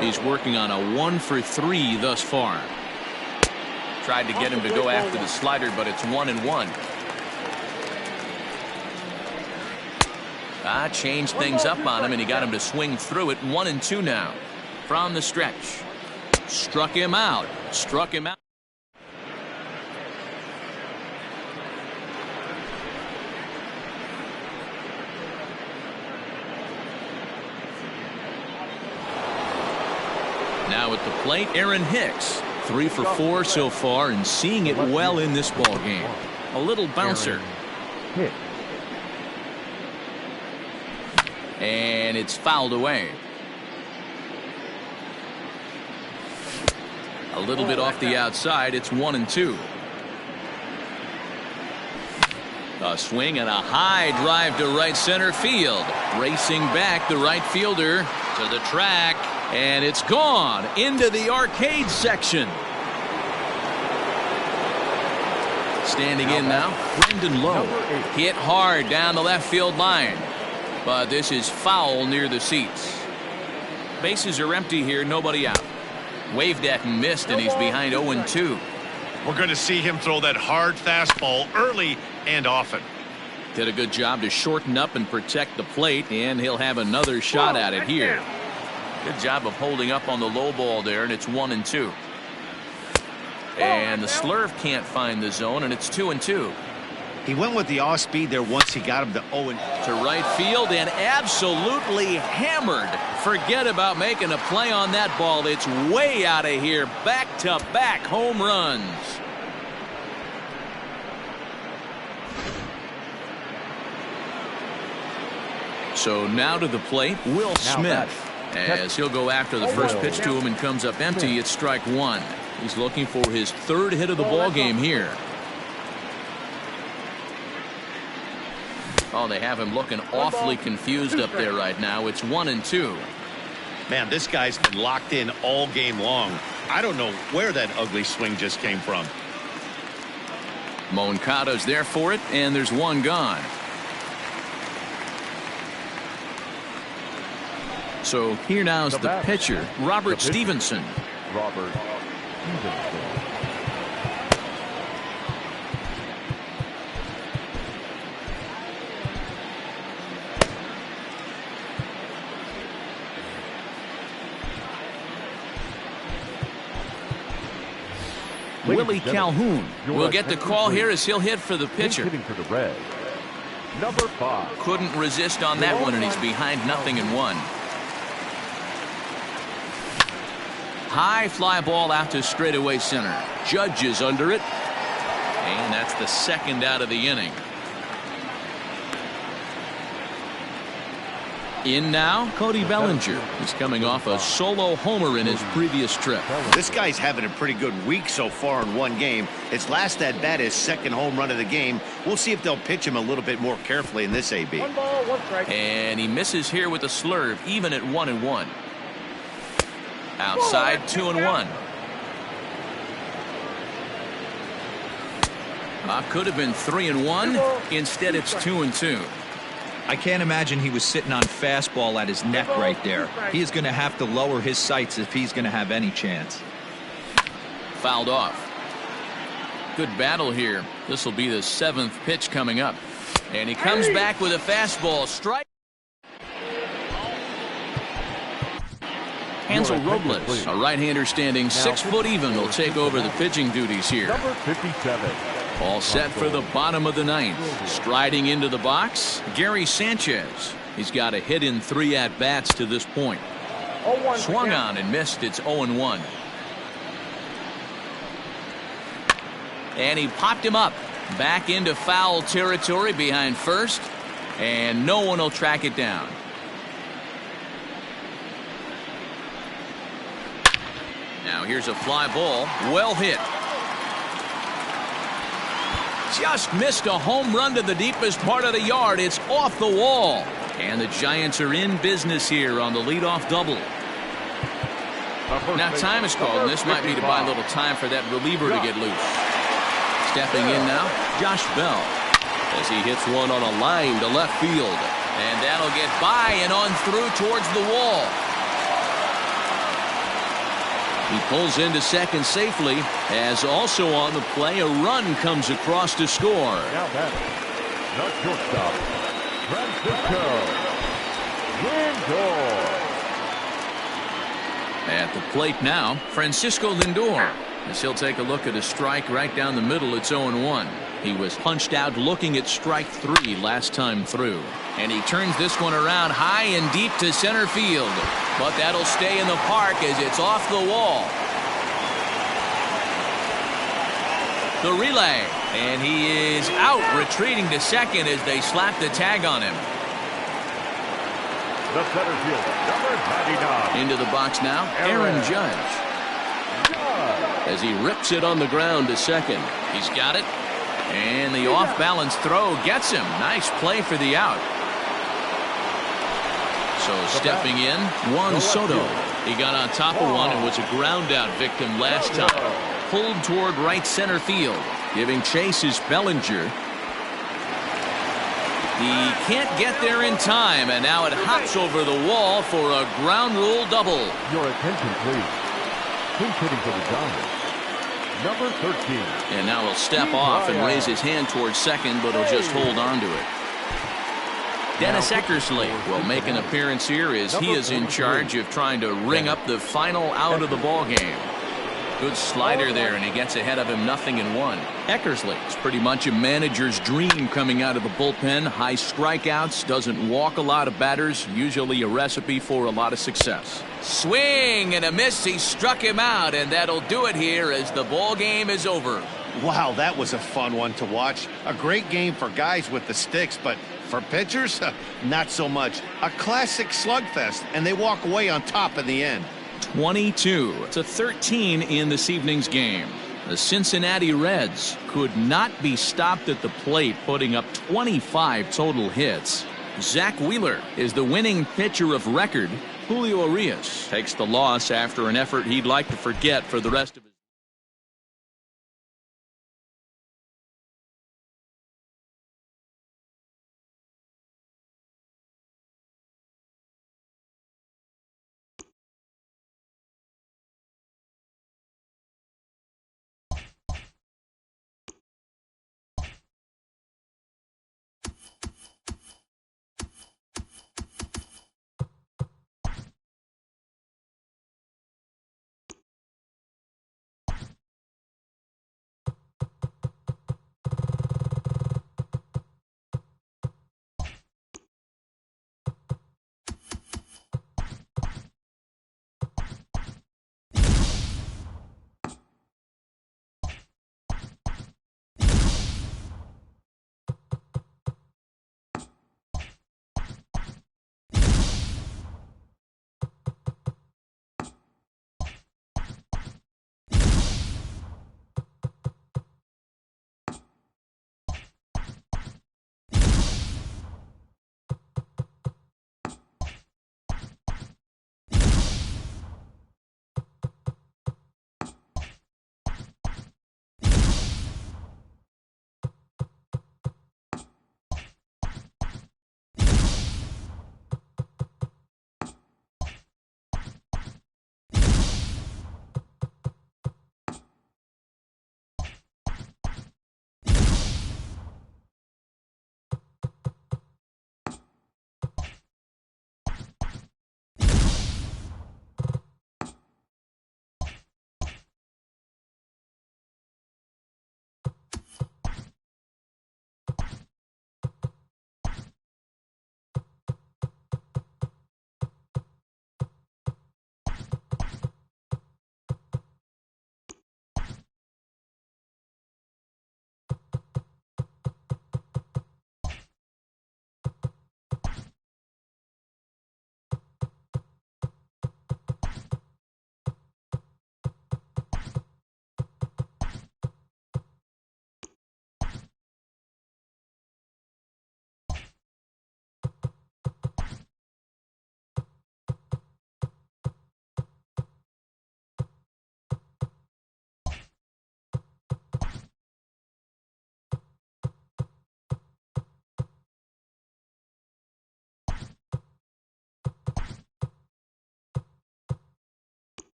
He's working on a 1 for 3 thus far. Tried to get him to go after the slider, but it's 1-1. Changed things up on him, and he got him to swing through it. 1-2 now from the stretch. Struck him out. Struck him out. Now at the plate, Aaron Hicks. 3 for 4 so far and seeing it well in this ball game. A little bouncer. And it's fouled away. A little bit off the outside. It's 1-2. A swing and a high drive to right center field. Racing back the right fielder to the track. And it's gone into the arcade section. Standing in now, Brendan Lowe. Hit hard down the left field line. But this is foul near the seats. Bases are empty here, nobody out. Waved at and missed, and he's behind 0-2. We're going to see him throw that hard fastball early and often. Did a good job to shorten up and protect the plate, and he'll have another shot at it here. Good job of holding up on the low ball there, and it's 1-2. And the slurve can't find the zone, and it's 2-2. He went with the off speed there once he got him to 0. To right field and absolutely hammered. Forget about making a play on that ball. It's way out of here. Back-to-back home runs. So now to the plate, Will Smith. As he'll go after the first pitch to him and comes up empty, it's strike one. He's looking for his third hit of the ball game here. Oh, they have him looking awfully confused up there right now. It's 1-2. Man, this guy's been locked in all game long. I don't know where that ugly swing just came from. Moncada's there for it, and there's one gone. So here now is the pitcher, Robert Stevenson. Robert Stevenson. Willie Calhoun will get the call here as he'll hit for the pitcher. Hitting for the Reds. Number 5. Couldn't resist on that one, and he's behind 0-1. High fly ball out to straightaway center. Judge is under it. And that's the second out of the inning. In now, Cody Bellinger. He's coming off a solo homer in his previous trip. This guy's having a pretty good week so far in one game. His last at bat is second home run of the game. We'll see if they'll pitch him a little bit more carefully in this AB. 1 ball, 1 strike. And he misses here with a slurve, even at 1-1. Outside, 2-1. Could have been 3-1. Instead, it's 2-2. I can't imagine he was sitting on fastball at his neck right there. He is going to have to lower his sights if he's going to have any chance. Fouled off. Good battle here. This will be the 7th pitch coming up. And he comes back with a fastball. Strike. Hansel Robles, a right-hander standing 6 foot even, will take over the pitching duties here. Number 57. All set for the bottom of the 9th. Striding into the box, Gary Sanchez. He's got a hit in 3 at-bats to this point. Swung on and missed. It's 0-1. And he popped him up. Back into foul territory behind first. And no one will track it down. Now here's a fly ball. Well hit. Just missed a home run to the deepest part of the yard. It's off the wall. And the Giants are in business here on the leadoff double. Now time is called, and this might be to buy a little time for that reliever to get loose. Stepping in now, Josh Bell. As he hits one on a line to left field. And that'll get by and on through towards the wall. He pulls into second safely, as also on the play a run comes across to score. Now batting, the shortstop, Francisco Lindor. At the plate now, Francisco Lindor. As he'll take a look at a strike right down the middle, it's 0-1. He was punched out looking at strike 3 last time through. And he turns this one around high and deep to center field. But that'll stay in the park as it's off the wall. The relay. And he is out, retreating to second as they slap the tag on him. The center fielder, number 99. Into the box now, Aaron Judge. As he rips it on the ground to second. He's got it. And the off-balance throw gets him. Nice play for the out. So stepping in, Juan Soto. He got on top of one and was a ground-out victim last time. Pulled toward right center field. Giving chase is Bellinger. He can't get there in time, and now it hops over the wall for a ground rule double. Your attention, please. Who's hitting for the Giants? Number 13. And now he'll step off and raise his hand towards second, but he'll just hold on to it. Dennis Eckersley will make an appearance here as he is in charge of trying to ring up the final out of the ball game. Good slider there, and he gets ahead of him 0-1. Eckersley is pretty much a manager's dream coming out of the bullpen. High strikeouts, doesn't walk a lot of batters, usually a recipe for a lot of success. Swing and a miss. He struck him out, and that'll do it here as the ball game is over. Wow, that was a fun one to watch. A great game for guys with the sticks, but for pitchers, not so much. A classic slugfest, and they walk away on top in the end. 22-13 in this evening's game. The Cincinnati Reds could not be stopped at the plate, putting up 25 total hits. Zach Wheeler is the winning pitcher of record. Julio Urias takes the loss after an effort he'd like to forget for the rest of his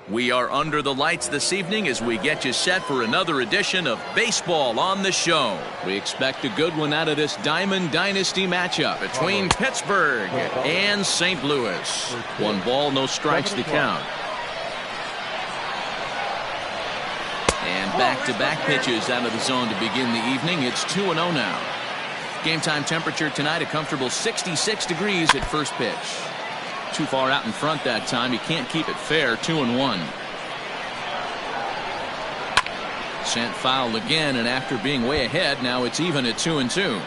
We are under the lights this evening as we get you set for another edition of Baseball on the Show. We expect a good one out of this Diamond Dynasty matchup between Pittsburgh and St. Louis. 1 ball, no strikes to count. And back-to-back pitches out of the zone to begin the evening. It's 2-0 now. Game time temperature tonight, a comfortable 66 degrees at first pitch. Too far out in front that time. He can't keep it fair. 2-1. Sent foul again, and after being way ahead, now it's even at 2-2.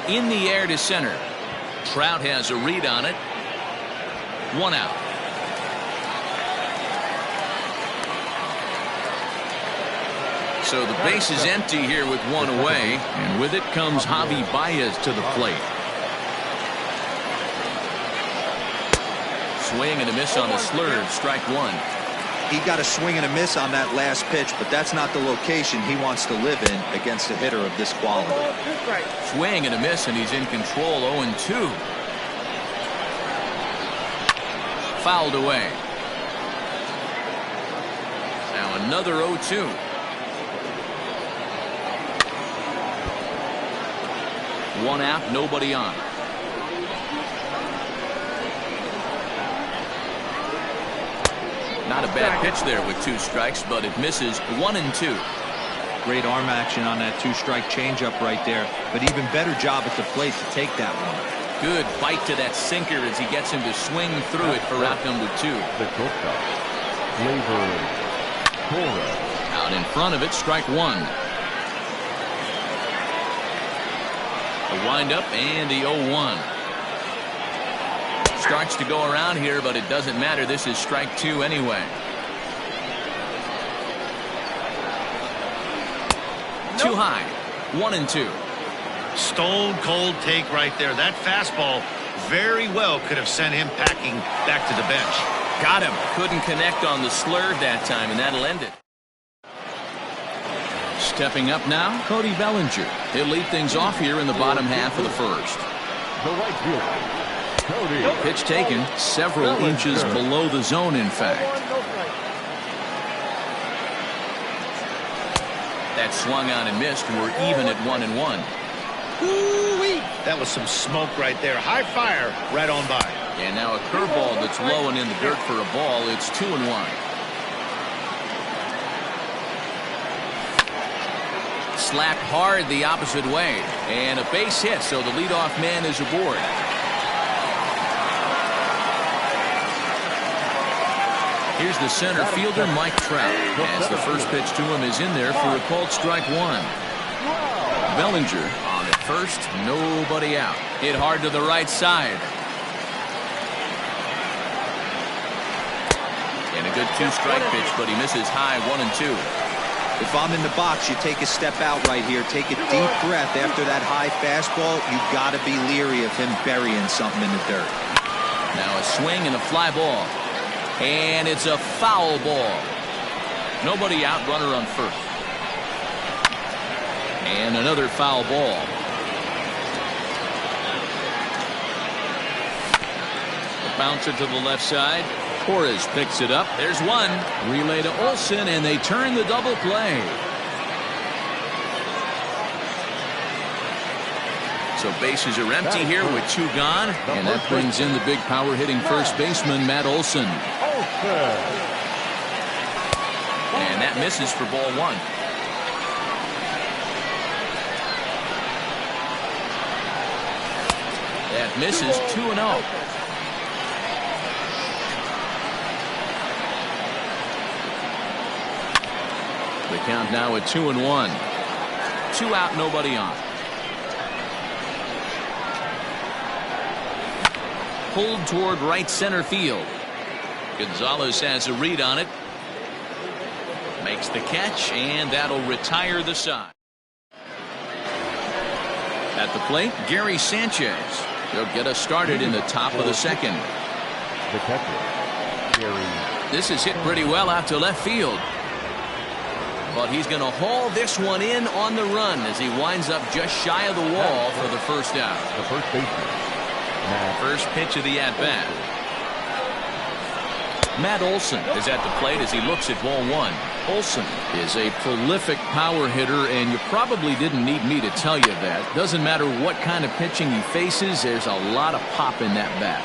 In the air to center. Trout has a read on it. 1 out. So the base is empty here with 1 away, and with it comes Javi Baez to the plate. Swing and a miss on the slurve, strike 1. He got a swing and a miss on that last pitch, but that's not the location he wants to live in against a hitter of this quality. Swing and a miss, and he's in control. 0-2. Fouled away. Now another 0-2. One out, nobody on. Not a bad pitch there with 2 strikes, but it misses. 1-2. Great arm action on that 2-strike changeup right there, but even better job at the plate to take that one. Good bite to that sinker as he gets him to swing through it for out number 2. Out in front of it, strike 1. A windup and the 0-1. Starts to go around here, but it doesn't matter. This is strike 2 anyway. Too high. 1-2. Stone cold take right there. That fastball very well could have sent him packing back to the bench. Got him. Couldn't connect on the slurve that time, and that'll end it. Stepping up now, Cody Bellinger. He'll lead things off here in the bottom half of the first. The right fielder, Cody. Pitch taken several inches below the zone, in fact. That swung on and missed. We're even at 1-1. Ooh-wee. That was some smoke right there. High fire right on by. And now a curveball that's low and in the dirt for a ball. It's 2-1. Slapped hard the opposite way, and a base hit, so the leadoff man is aboard. Here's the center fielder, Mike Trout, as the first pitch to him is in there for a called strike 1. Bellinger on at first, nobody out. Hit hard to the right side. And a good 2-strike pitch, but he misses high. 1-2. If I'm in the box, you take a step out right here. Take a deep breath after that high fastball. You've got to be leery of him burying something in the dirt. Now a swing and a fly ball. And it's a foul ball. Nobody out, runner on first. And another foul ball. A bouncer to the left side. Torres picks it up. There's one. Relay to Olsen, and they turn the double play. So bases are empty here with 2 gone. And that brings in the big power hitting first baseman, Matt Olsen. And that misses for ball 1. That misses. 2-0. The count now at 2-1. 2 out, nobody on. Pulled toward right center field. Gonzalez has a read on it. Makes the catch, and that'll retire the side. At the plate, Gary Sanchez. He'll get us started in the top of the second. The catcher, Gary. This is hit pretty well out to left field. But he's going to haul this one in on the run as he winds up just shy of the wall for the first out. The first baseman. First pitch of the at-bat. Matt Olson is at the plate as he looks at ball one. Olson is a prolific power hitter, and you probably didn't need me to tell you that. Doesn't matter what kind of pitching he faces, there's a lot of pop in that bat.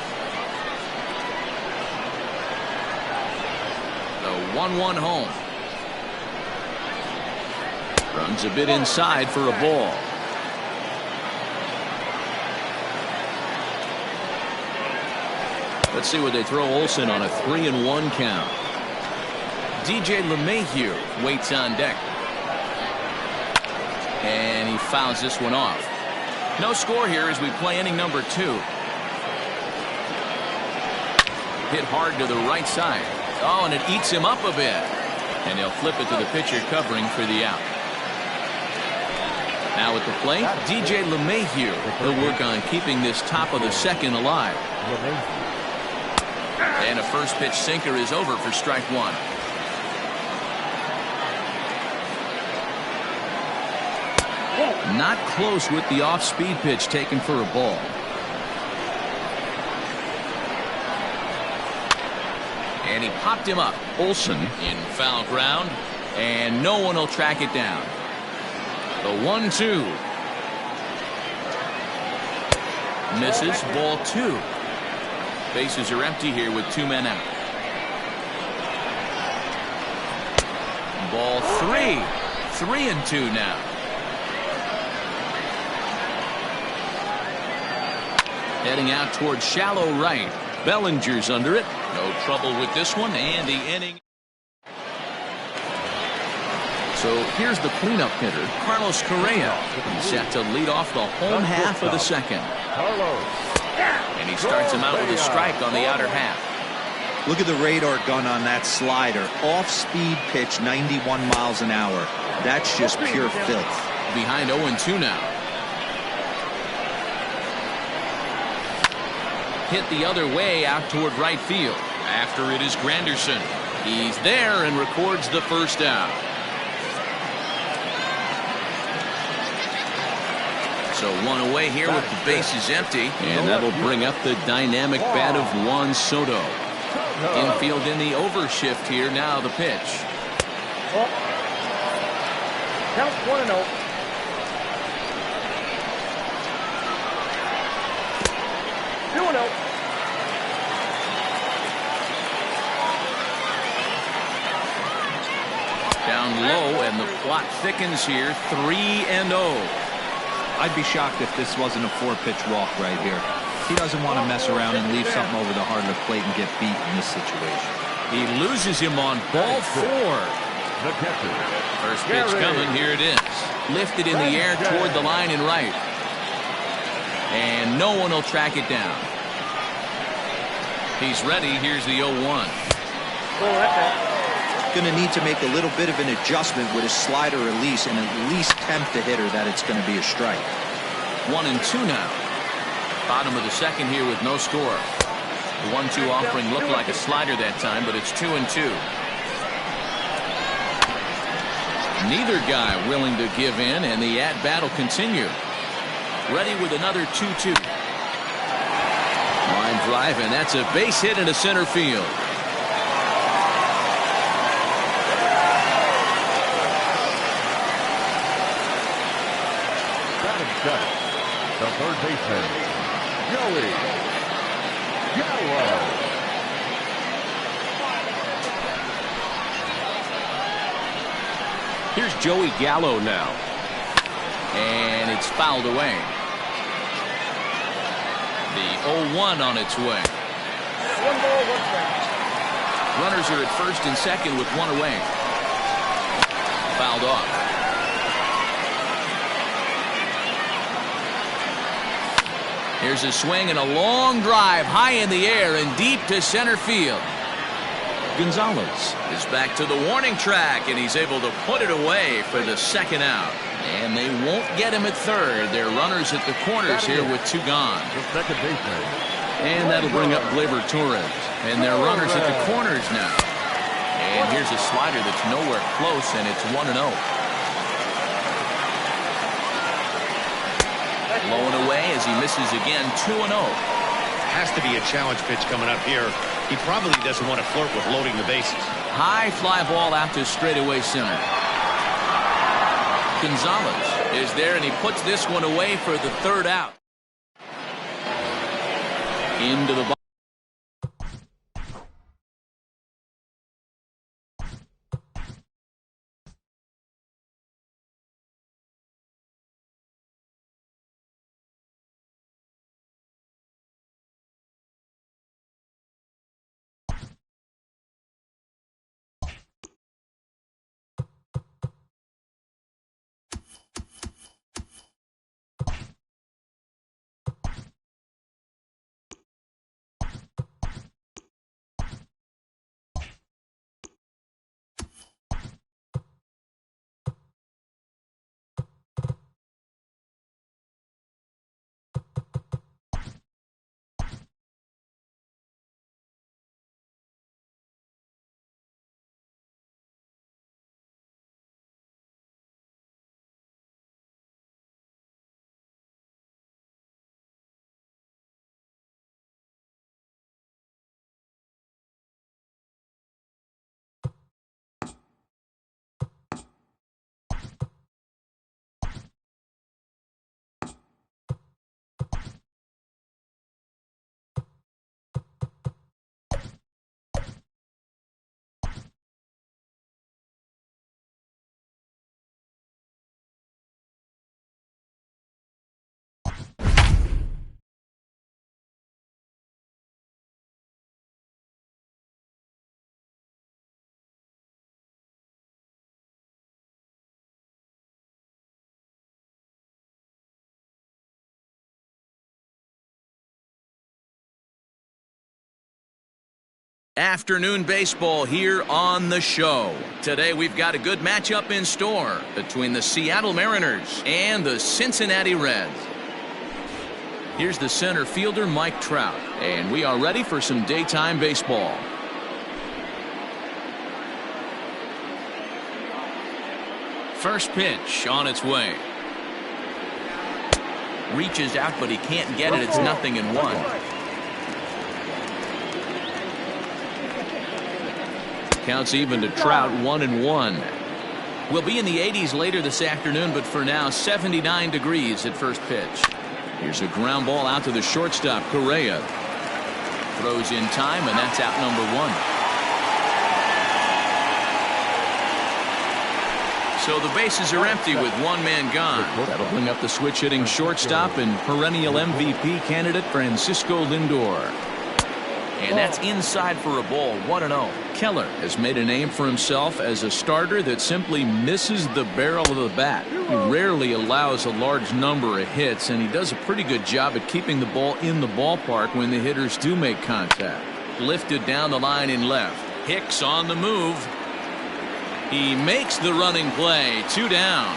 The 1-1 home. Runs a bit inside for a ball. Let's see what they throw Olson on a 3-1 count. DJ LeMahieu waits on deck. And he fouls this one off. No score here as we play inning number 2. Hit hard to the right side. Oh, and it eats him up a bit. And he'll flip it to the pitcher covering for the out. Now at the plate, DJ LeMahieu. He'll work on keeping this top of the second alive. And a first pitch sinker is over for strike one. Not close with the off-speed pitch taken for a ball. And he popped him up. Olson in foul ground, and no one will track it down. The 1-2. Misses, ball 2. Bases are empty here with 2 men out. Ball 3. 3-2 now. Heading out towards shallow right. Bellinger's under it. No trouble with this one, and the inning. So here's the cleanup hitter, Carlos Correa. He's set to lead off the home half of the second. And he starts him out with a strike on the outer half. Look at the radar gun on that slider. Off-speed pitch, 91 miles an hour. That's just pure filth. Behind 0-2 now. Hit the other way out toward right field. After it is Granderson. He's there and records the first out. So one away here with the bases empty. And that'll bring up the dynamic bat of Juan Soto. Infield in the overshift here. Now the pitch. Count 1-0. Down low, and the plot thickens here. 3-0. I'd be shocked if this wasn't a 4-pitch walk right here. He doesn't want to mess around and leave something over the heart of the plate and get beat in this situation. He loses him on ball 4. First pitch coming. Here it is. Lifted in the air toward the line and right. And no one will track it down. He's ready. Here's the 0-1. Going to need to make a little bit of an adjustment with his slider release and at least tempt the hitter that it's going to be a strike. 1-2 now. Bottom of the second here with no score. The 1-2 offering looked like a slider that time, but it's 2-2. Neither guy willing to give in, and the at-bat will continue. Ready with another 2-2. Line drive, and that's a base hit into center field. The third baseman, Joey Gallo. Here's Joey Gallo now. And it's fouled away. The 0-1 on its way. 1 ball, 1 strike. Runners are at first and second with 1 away. Fouled off. Here's a swing and a long drive high in the air and deep to center field. Gonzalez is back to the warning track, and he's able to put it away for the second out. And they won't get him at third. They're runners at the corners here with 2 gone. The second baseman. And that'll bring up Gleyber Torres. And they're runners at the corners now. And here's a slider that's nowhere close, and it's 1-0. Low and away as he misses again, 2-0. Has to be a challenge pitch coming up here. He probably doesn't want to flirt with loading the bases. High fly ball out to straightaway center. Gonzalez is there, and he puts this one away for the third out. Into the box. Afternoon baseball here on the show. Today we've got a good matchup in store between the Seattle Mariners and the Cincinnati Reds. Here's the center fielder, Mike Trout, and we are ready for some daytime baseball. First pitch on its way. Reaches out, but he can't get it. It's 0-1. Counts even to Trout, 1-1. We'll be in the 80s later this afternoon, but for now, 79 degrees at first pitch. Here's a ground ball out to the shortstop, Correa. Throws in time, and that's out number 1. So the bases are empty with one man gone. That'll bring up the switch-hitting shortstop and perennial MVP candidate Francisco Lindor. And that's inside for a ball, 1-0. Keller has made a name for himself as a starter that simply misses the barrel of the bat. He rarely allows a large number of hits, and he does a pretty good job at keeping the ball in the ballpark when the hitters do make contact. Lifted down the line in left. Hicks on the move. He makes the running play. 2 down.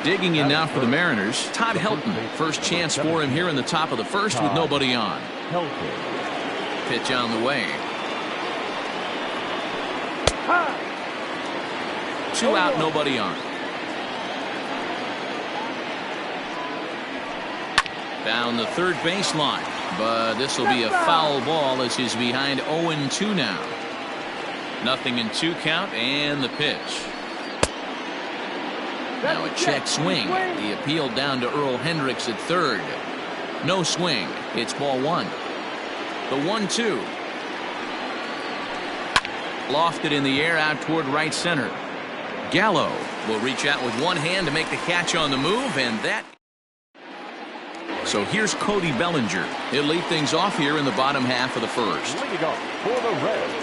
Digging in now for the Mariners, Todd Helton. First chance for him here in the top of the first with nobody on. Pitch on the way. 2 out, nobody on. Down the third baseline, but this will be a foul ball as he's behind 0-2 now. 0-2 count, and the pitch. Now a check swing. The appeal down to Earl Hendricks at third. No swing. It's ball 1. The 1-2. Lofted in the air out toward right center. Gallo will reach out with one hand to make the catch on the move, and that. So here's Cody Bellinger. He'll lead things off here in the bottom half of the first.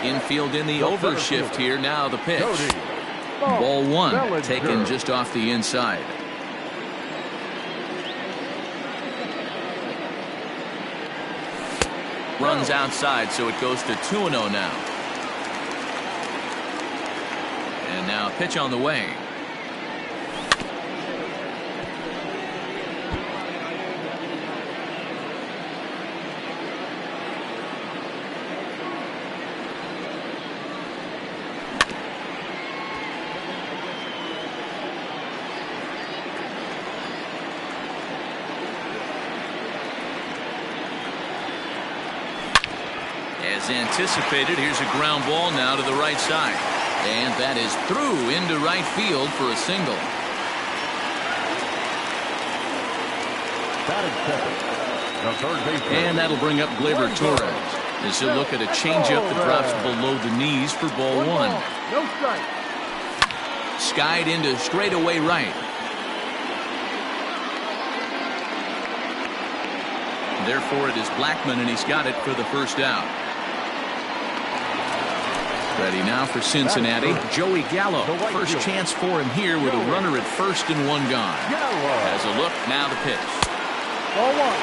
Infield in the overshift here. Now the pitch. Ball 1 taken just off the inside. Runs outside, so it goes to 2-0 now. And now pitch on the way. As anticipated, here's a ground ball now to the right side. And that is through into right field for a single. Batting second, the third baseman. And that'll bring up Gleyber Torres as he'll look at a changeup that drops below the knees for ball one. No strike. Skied into straightaway right. Therefore, it is Blackmon, and he's got it for the first out. Ready now for Cincinnati, Joey Gallo. First chance for him here with a runner at first and one gone. Has a look, now the pitch. Ball one.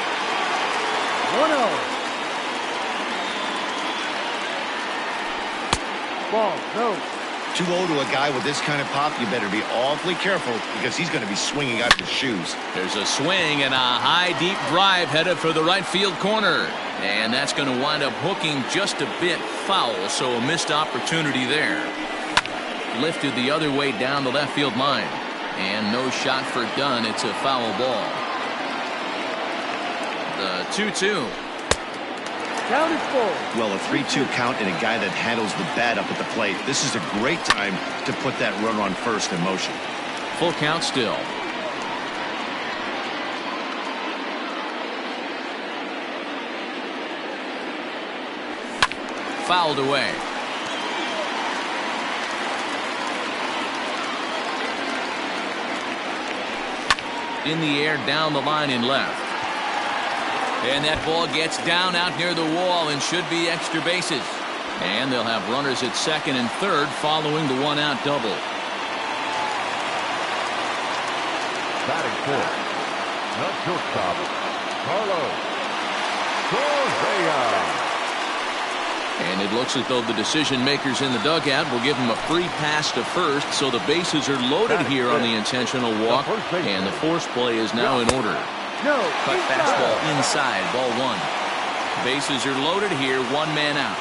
1-0. Ball, no. Too low to a guy with this kind of pop, you better be awfully careful because he's going to be swinging out of his shoes. There's a swing and a high deep drive headed for the right field corner. And that's going to wind up hooking just a bit foul, so a missed opportunity there. Lifted the other way down the left field line. And no shot for done. It's a foul ball. The 2-2. Count is full. Well, a 3-2 count and a guy that handles the bat up at the plate. This is a great time to put that runner on first in motion. Full count still. Fouled away. In the air, down the line in left. And that ball gets down out near the wall and should be extra bases. And they'll have runners at second and third following the one-out double. Batting fourth, the shortstop, Carlos Correa. And it looks as though the decision makers in the dugout will give him a free pass to first, so the bases are loaded here on the intentional walk, and the force play is now in order. No. Cut fastball inside, ball one. Bases are loaded here, one man out.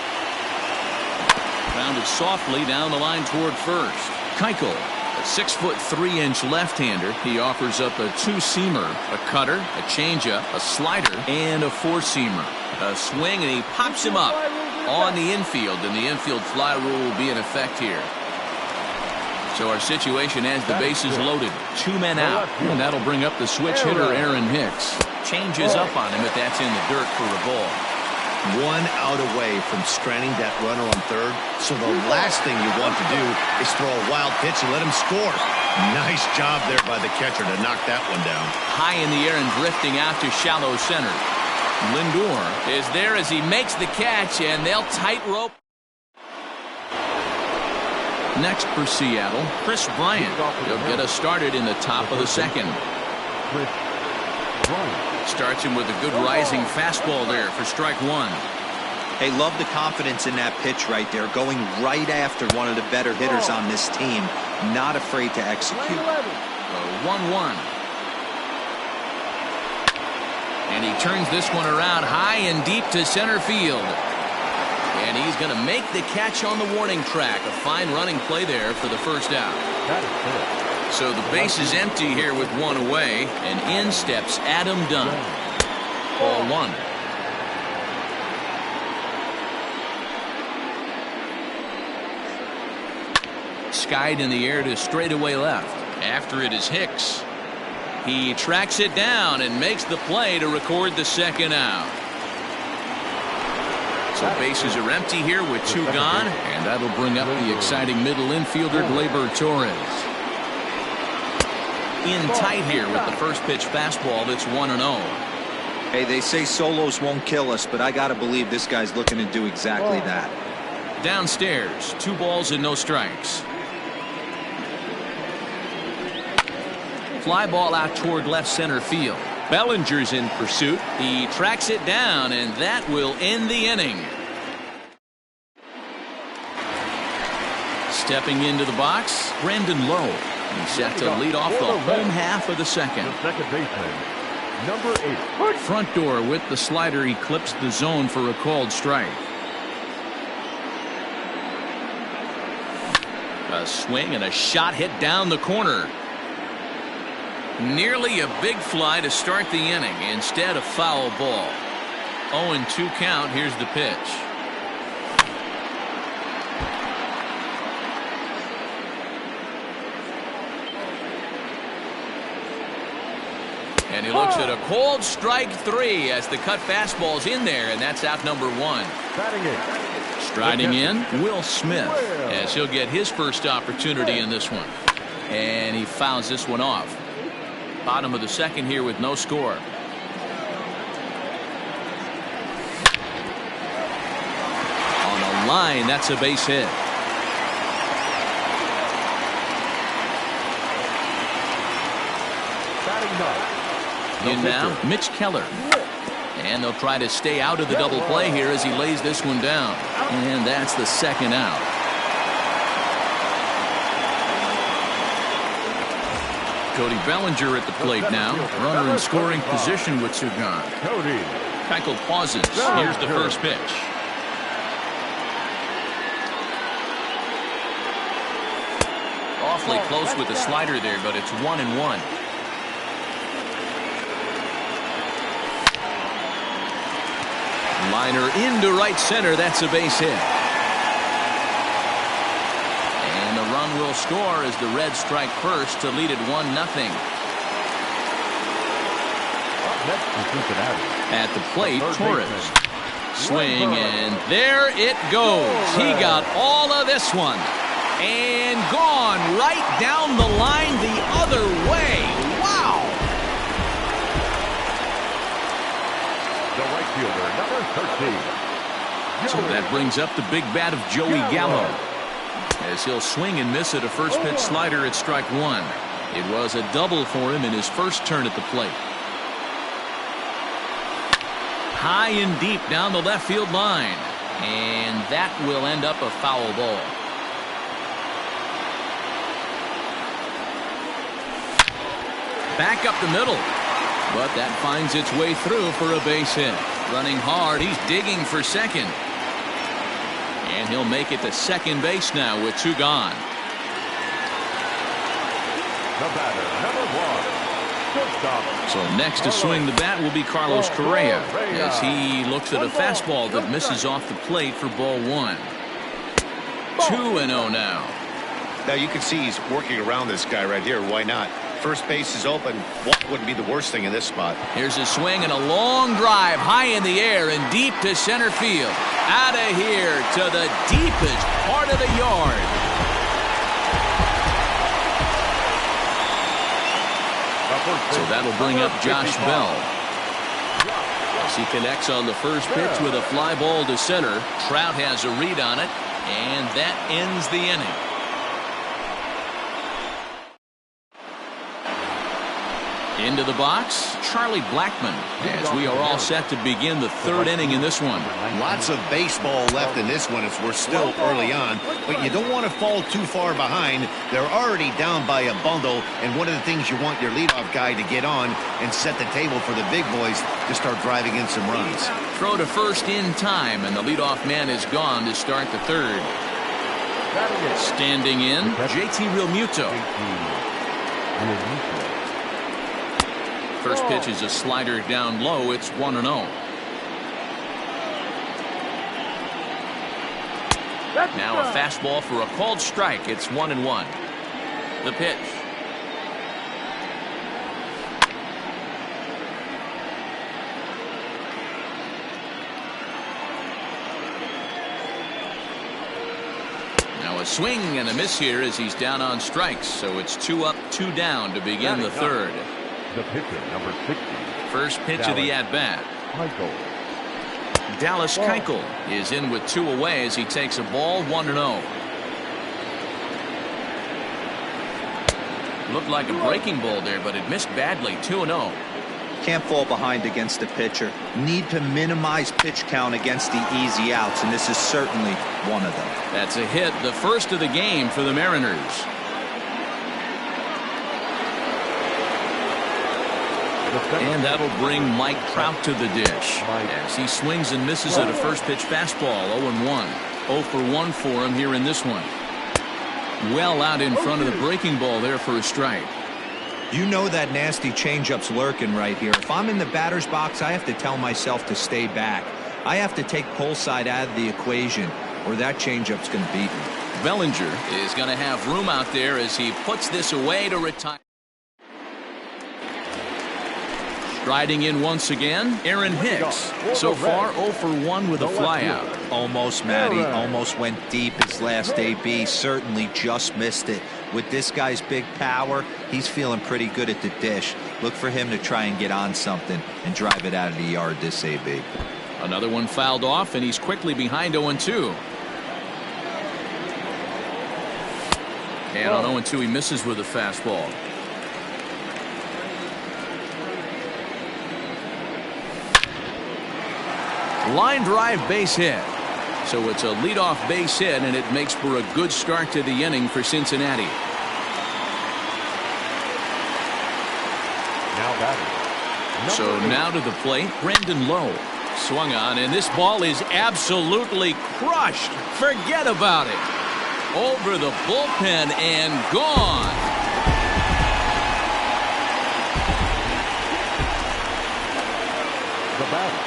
Grounded softly down the line toward first. Keuchel, a 6'3" left-hander. He offers up a two-seamer, a cutter, a changeup, a slider, and a four-seamer. A swing, and he pops him up on the infield, and the infield fly rule will be in effect here. So our situation has the bases loaded, two men out, and that'll bring up the switch hitter Aaron Hicks. Changes up on him, but that's in the dirt for a ball. One out away from stranding that runner on third, so the last thing you want to do is throw a wild pitch and let him score. Nice job there by the catcher to knock that one down. High in the air and drifting out to shallow center. Lindor is there as he makes the catch, and they'll tightrope. Next for Seattle, Chris Bryant. He'll get us started in the top of the second. Starts him with a good rising fastball there for strike one. Hey, love the confidence in that pitch right there, going right after one of the better hitters on this team. Not afraid to execute. 1-1. And he turns this one around high and deep to center field. And he's going to make the catch on the warning track. A fine running play there for the first out. So the base is empty here with one away, and in steps Adam Dunn. Ball one. Skied in the air to straightaway left. After it is Hicks. He tracks it down and makes the play to record the second out. So bases are empty here with two gone, and that'll bring up the exciting middle infielder Gleyber Torres. In tight here with the first pitch fastball that's 1-0. Hey, they say solos won't kill us, but I got to believe this guy's looking to do exactly that. Downstairs, 2 balls and no strikes. Fly ball out toward left center field. Bellinger's in pursuit. He tracks it down, and that will end the inning. Stepping into the box, Brandon Lowe. He's set to lead off the home half of the second. The second baseman, number 8. Front door with the slider eclipsed the zone for a called strike. A swing and a shot hit down the corner. Nearly a big fly to start the inning. Instead, a foul ball. 0-2 count. Here's the pitch. And he looks at a cold strike 3 as the cut fastball's in there, and that's out number 1. Batting it. Striding in, Will Smith, as he'll get his first opportunity in this one. And he fouls this one off. Bottom of the second here with no score. On a line, that's a base hit. In now, Mitch Keller. And they'll try to stay out of the double play here as he lays this one down. And that's the second out. Cody Bellinger at the plate now. Runner in scoring position with 2 gone. Keuchel pauses. Here's the first pitch. Awfully close with the slider there, but it's 1-1. Liner into right center. That's a base hit. And the run will score as the Reds strike first to lead it 1-0. At the plate, Torres. Swing, and there it goes. He got all of this one. And gone right down the line the other way. Wow. The right fielder, number 13. So that brings up the big bat of Joey Gallo. As he'll swing and miss at a first pitch slider at strike 1. It was a double for him in his first turn at the plate. High and deep down the left field line. And that will end up a foul ball. Back up the middle. But that finds its way through for a base hit. Running hard, he's digging for second. And he'll make it to second base now with 2 gone. The batter, number 1. So next to swing the bat will be Carlos Correa as he looks at a fastball that misses off the plate for ball 1. 2-0 now. Now you can see he's working around this guy right here. Why not? First base is open. Walk wouldn't be the worst thing in this spot. Here's a swing and a long drive high in the air and deep to center field. Out of here to the deepest part of the yard. So that'll bring up Josh Bell. As he connects on the first pitch with a fly ball to center. Trout has a read on it, and that ends the inning. Into the box, Charlie Blackmon, as we are all set to begin the 3rd inning in this one. Lots of baseball left in this one as we're still early on, but you don't want to fall too far behind. They're already down by a bundle, and one of the things you want your leadoff guy to get on and set the table for the big boys to start driving in some runs. Throw to first in time, and the leadoff man is gone to start the 3rd. Standing in, JT Realmuto. First pitch is a slider down low. It's 1-0. Now a fastball for a called strike. It's 1-1. The pitch. Now a swing and a miss here as he's down on strikes. So it's 2 up, 2 down to begin the 3rd. The pitcher, number 60. First pitch of the at-bat. Dallas Keuchel is in with 2 away as he takes a ball 1-0. Looked like a breaking ball there, but it missed badly. 2-0. Can't fall behind against the pitcher. Need to minimize pitch count against the easy outs, and this is certainly one of them. That's a hit, the first of the game for the Mariners. And that'll bring Mike Trout to the dish as he swings and misses at a first pitch fastball. 0-1. 0 for 1 for him here in this one. Well out in front of the breaking ball there for a strike. You know that nasty changeup's lurking right here. If I'm in the batter's box, I have to tell myself to stay back. I have to take pull side out of the equation, or that changeup's going to beat me. Bellinger is going to have room out there as he puts this away to retire. Striding in once again, Aaron Hicks. So far, 0 for 1 with a flyout. Almost, Matty. Almost went deep his last AB. Certainly just missed it. With this guy's big power, he's feeling pretty good at the dish. Look for him to try and get on something and drive it out of the yard this AB. Another one fouled off, and he's quickly behind 0-2. And on 0-2, he misses with a fastball. Line drive base hit. So it's a leadoff base hit, and it makes for a good start to the inning for Cincinnati. Now batting. So now to the plate, Brandon Lowe. Swung on, and this ball is absolutely crushed. Forget about it. Over the bullpen and gone. The batter.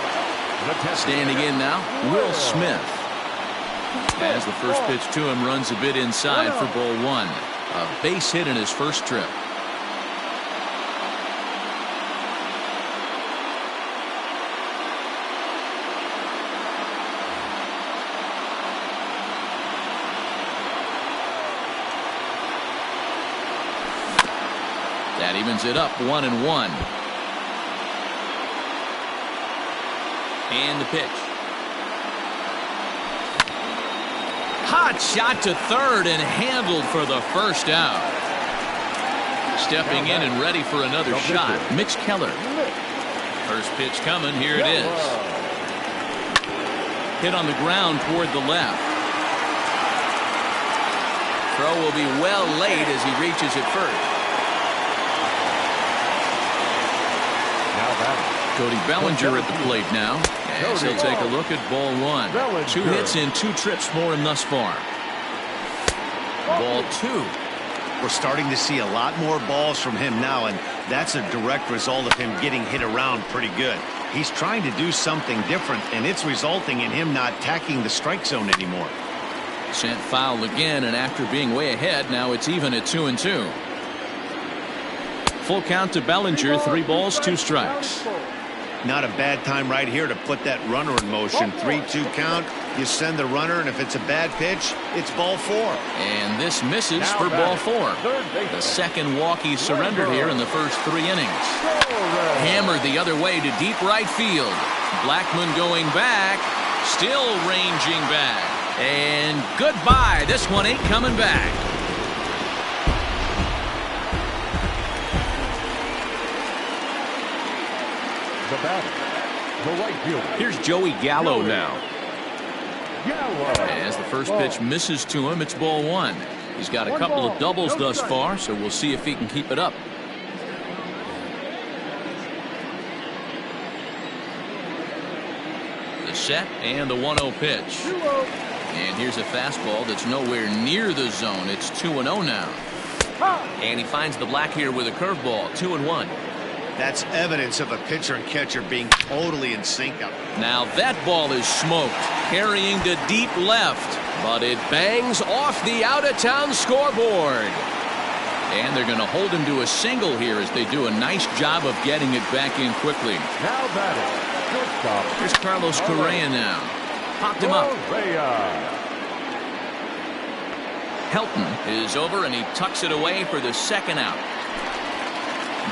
Standing in now, Will Smith. As the first pitch to him runs a bit inside for ball 1. A base hit in his first trip. That evens it up 1-1. And the pitch. Hot shot to third and handled for the first out. Stepping in and ready for another shot, Mitch Keller. First pitch coming. Here it is. Hit on the ground toward the left. Throw will be well late as he reaches it first. Now batting. Cody Bellinger at the plate now. As he'll take a look at ball 1. 2 hits in 2 trips for him thus far. Ball 2. We're starting to see a lot more balls from him now, and that's a direct result of him getting hit around pretty good. He's trying to do something different, and it's resulting in him not attacking the strike zone anymore. Sent foul again, and after being way ahead, now it's even at 2-2. Full count to Bellinger, 3 balls, 2 strikes. Not a bad time right here to put that runner in motion. 3-2 count. You send the runner, and if it's a bad pitch, it's ball 4. And this misses for ball 4. The second walk he surrendered here in the first 3 innings. Hammered the other way to deep right field. Blackmon going back. Still ranging back. And goodbye. This one ain't coming back. The batter. The right fielder. Here's Joey Gallo now. Gallo. As the first pitch misses to him, it's ball 1. He's got a couple of doubles thus far, so we'll see if he can keep it up. The set and the 1-0 pitch. And here's a fastball that's nowhere near the zone. It's 2-0 now. And he finds the black here with a curveball. 2-1. That's evidence of a pitcher and catcher being totally in sync up. Now that ball is smoked, carrying to deep left, but it bangs off the out-of-town scoreboard. And they're going to hold him to a single here as they do a nice job of getting it back in quickly. Now batting. Shortstop. Here's Carlos Correa now. Popped him up. Helton is over, and he tucks it away for the second out.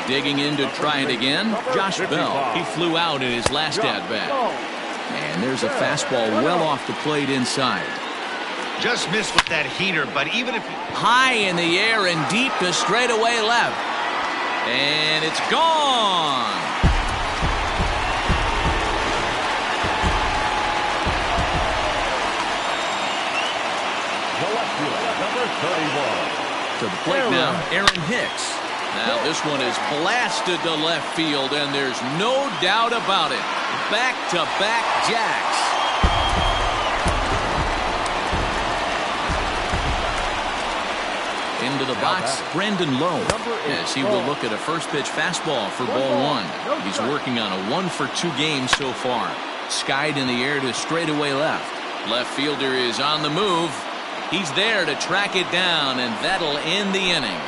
Digging in to try it again, Josh Bell. He flew out in his last at-bat. And there's a fastball well off the plate inside. Just missed with that heater, but even if... High in the air and deep to straightaway left. And it's gone. The left fielder, number 31. To the plate now, Aaron Hicks. Now this one is blasted to left field, and there's no doubt about it. Back-to-back jacks. Into the box, Brandon Lowe, as he will look at a first pitch fastball for ball 1. He's working on a 1-for-2 game so far. Skied in the air to straightaway left. Left fielder is on the move. He's there to track it down, and that'll end the inning.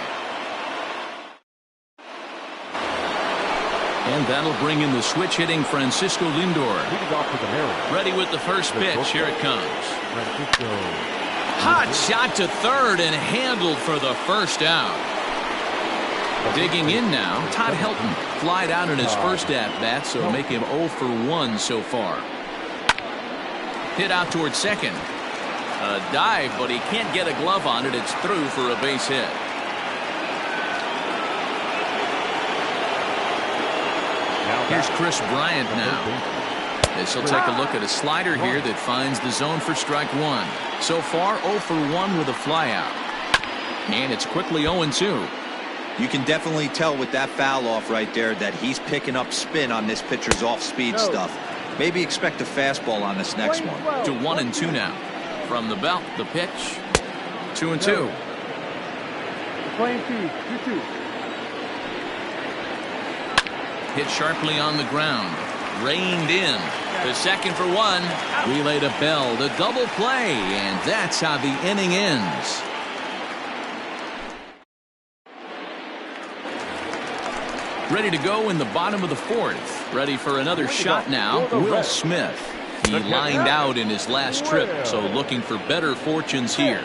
And that'll bring in the switch hitting Francisco Lindor. Leading off for the Mariners. Ready with the first pitch. Here it comes. Francisco. Hot shot to third and handled for the first out. Digging in now, Todd Helton flied out in his first at-bat, so make him 0 for 1 so far. Hit out towards second. A dive, but he can't get a glove on it. It's through for a base hit. Here's Chris Bryant now. This will take a look at a slider here that finds the zone for strike one. So far, 0 for 1 with a flyout. And it's quickly 0-2. You can definitely tell with that foul off right there that he's picking up spin on this pitcher's off-speed stuff. Maybe expect a fastball on this next one. To 1-2 now. From the belt, the pitch. 2-2. Playing feed, 2-2. Hit sharply on the ground. Reined in. The second for one. Relay to Bell. The double play. And that's how the inning ends. Ready to go in the bottom of the fourth. Ready for another shot now. Will Smith. He lined out in his last trip, so looking for better fortunes here.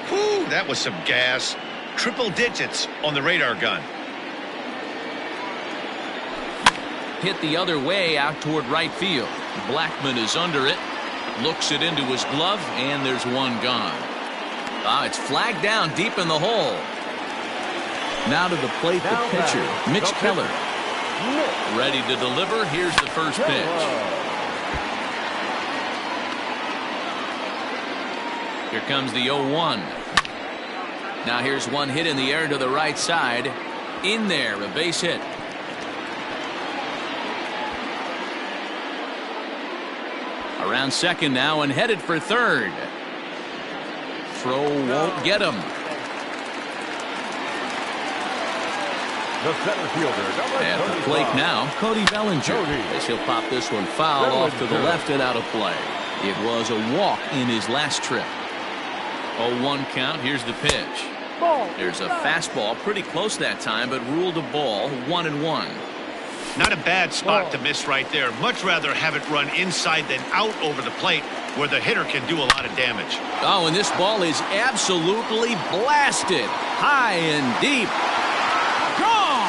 Whew, that was some gas. Triple digits on the radar gun. Hit the other way out toward right field. Blackman is under it. Looks it into his glove, and there's one gone. It's flagged down deep in the hole. Now to the plate, the pitcher, Mitch Keller. Ready to deliver. Here's the first pitch. Here comes the 0-1. Now here's one hit in the air to the right side. In there, a base hit. Around second now and headed for third. Throw won't get him. The center fielder, At the plate now, Cody Bellinger. As he'll pop this one foul off to the left and out of play. It was a walk in his last trip. 0-1 count. Here's the pitch. There's a fastball pretty close that time, but ruled a ball. 1-1. Not a bad spot to miss right there. Much rather have it run inside than out over the plate where the hitter can do a lot of damage. Oh, and this ball is absolutely blasted. High and deep. Gone!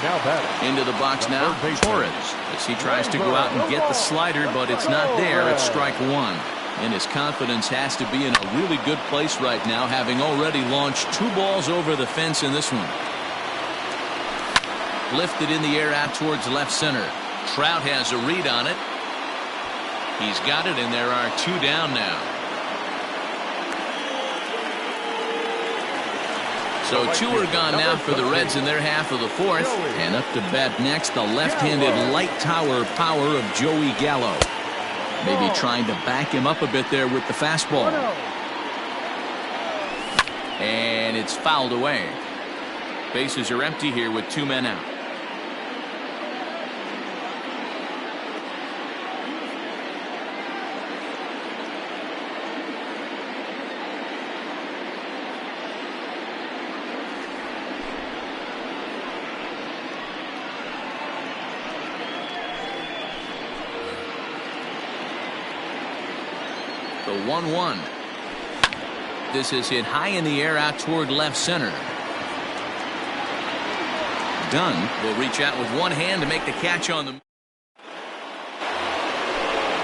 Now batting. Into the box now, Torres. As he tries to go out and get the slider, but it's not there. It's strike one. And his confidence has to be in a really good place right now, having already launched 2 balls over the fence in this one. Lifted in the air out towards left center. Trout has a read on it. He's got it, and there are 2 down now. So 2 are gone now for the Reds in their half of the fourth. And up to bat next, the left-handed light tower power of Joey Gallo. Maybe trying to back him up a bit there with the fastball. And it's fouled away. Bases are empty here with 2 men out. The 1-1. This is hit high in the air out toward left center. Dunn will reach out with one hand to make the catch on the.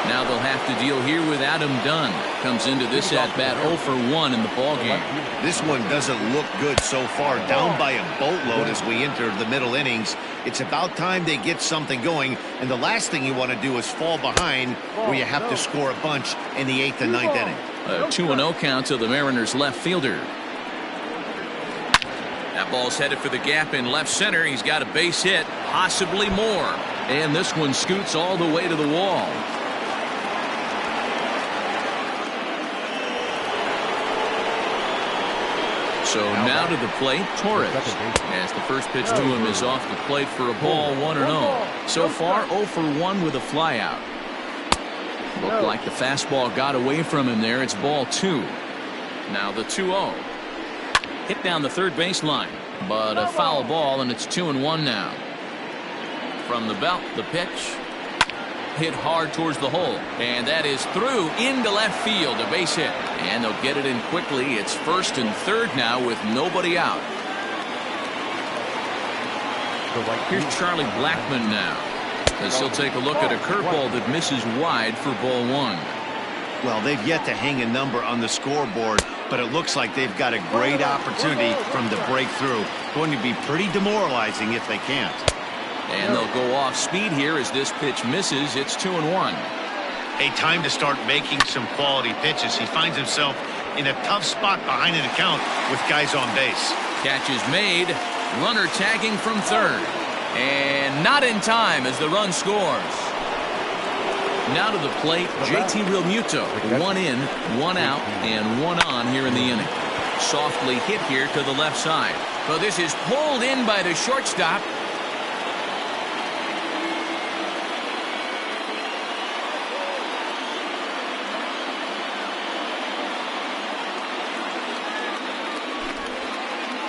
Now they'll have to deal here with Adam Dunn. Comes into this at bat 0 for 1 in the ballgame. This one doesn't look good so far. Down by a boatload as we enter the middle innings. It's about time they get something going. And the last thing you want to do is fall behind where you have to score a bunch in the 8th and 9th inning. A 2-0 count to the Mariners left fielder. That ball's headed for the gap in left center. He's got a base hit, possibly more. And this one scoots all the way to the wall. So now to the plate, Torres. As the first pitch to him is off the plate for a ball, 1-0. So far, 0 for 1 with a flyout. Looked like the fastball got away from him there. It's ball 2. Now the 2-0. Hit down the third baseline, but a foul ball, and it's 2-1 now. From the belt, the pitch. Hit hard towards the hole, and that is through into left field, a base hit. And they'll get it in quickly. It's first and third now with nobody out. Here's Charlie Blackmon now, as he'll take a look at a curveball that misses wide for ball one. Well, they've yet to hang a number on the scoreboard, but it looks like they've got a great opportunity from the breakthrough. Going to be pretty demoralizing if they can't. And they'll go off speed here as this pitch misses. It's 2-1. A time to start making some quality pitches. He finds himself in a tough spot behind an account with guys on base. Catch is made. Runner tagging from third. And not in time as the run scores. Now to the plate, JT Realmuto. 1 in, 1 out, and 1 on here in the inning. Softly hit here to the left side. But this is pulled in by the shortstop.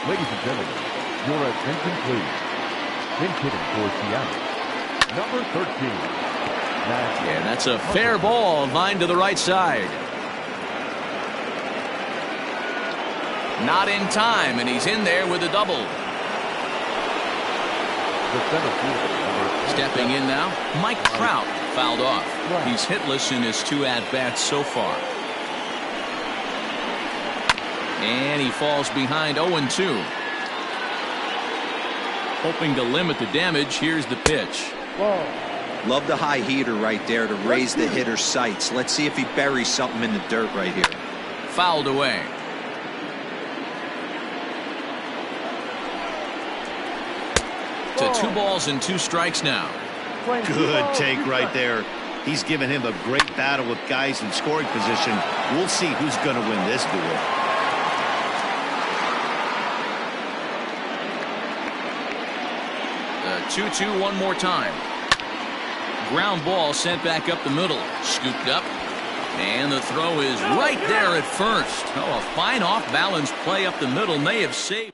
Ladies and gentlemen, your attention please. In hitting for Seattle, number 13. Yeah, that's a fair ball, line to the right side. Not in time, and he's in there with a double. The center fielder, Stepping in now, Mike Trout fouled off. He's hitless in his 2 at-bats so far. And he falls behind 0-2. Hoping to limit the damage, here's the pitch. Love the high heater right there to raise the hitter's sights. Let's see if he buries something in the dirt right here. Fouled away. To 2 balls and 2 strikes now. Good take right there. He's given him a great battle with guys in scoring position. We'll see who's going to win this duel. The 2-2 one more time. Ground ball sent back up the middle. Scooped up. And the throw is right there at first. Oh, a fine off-balance play up the middle may have saved.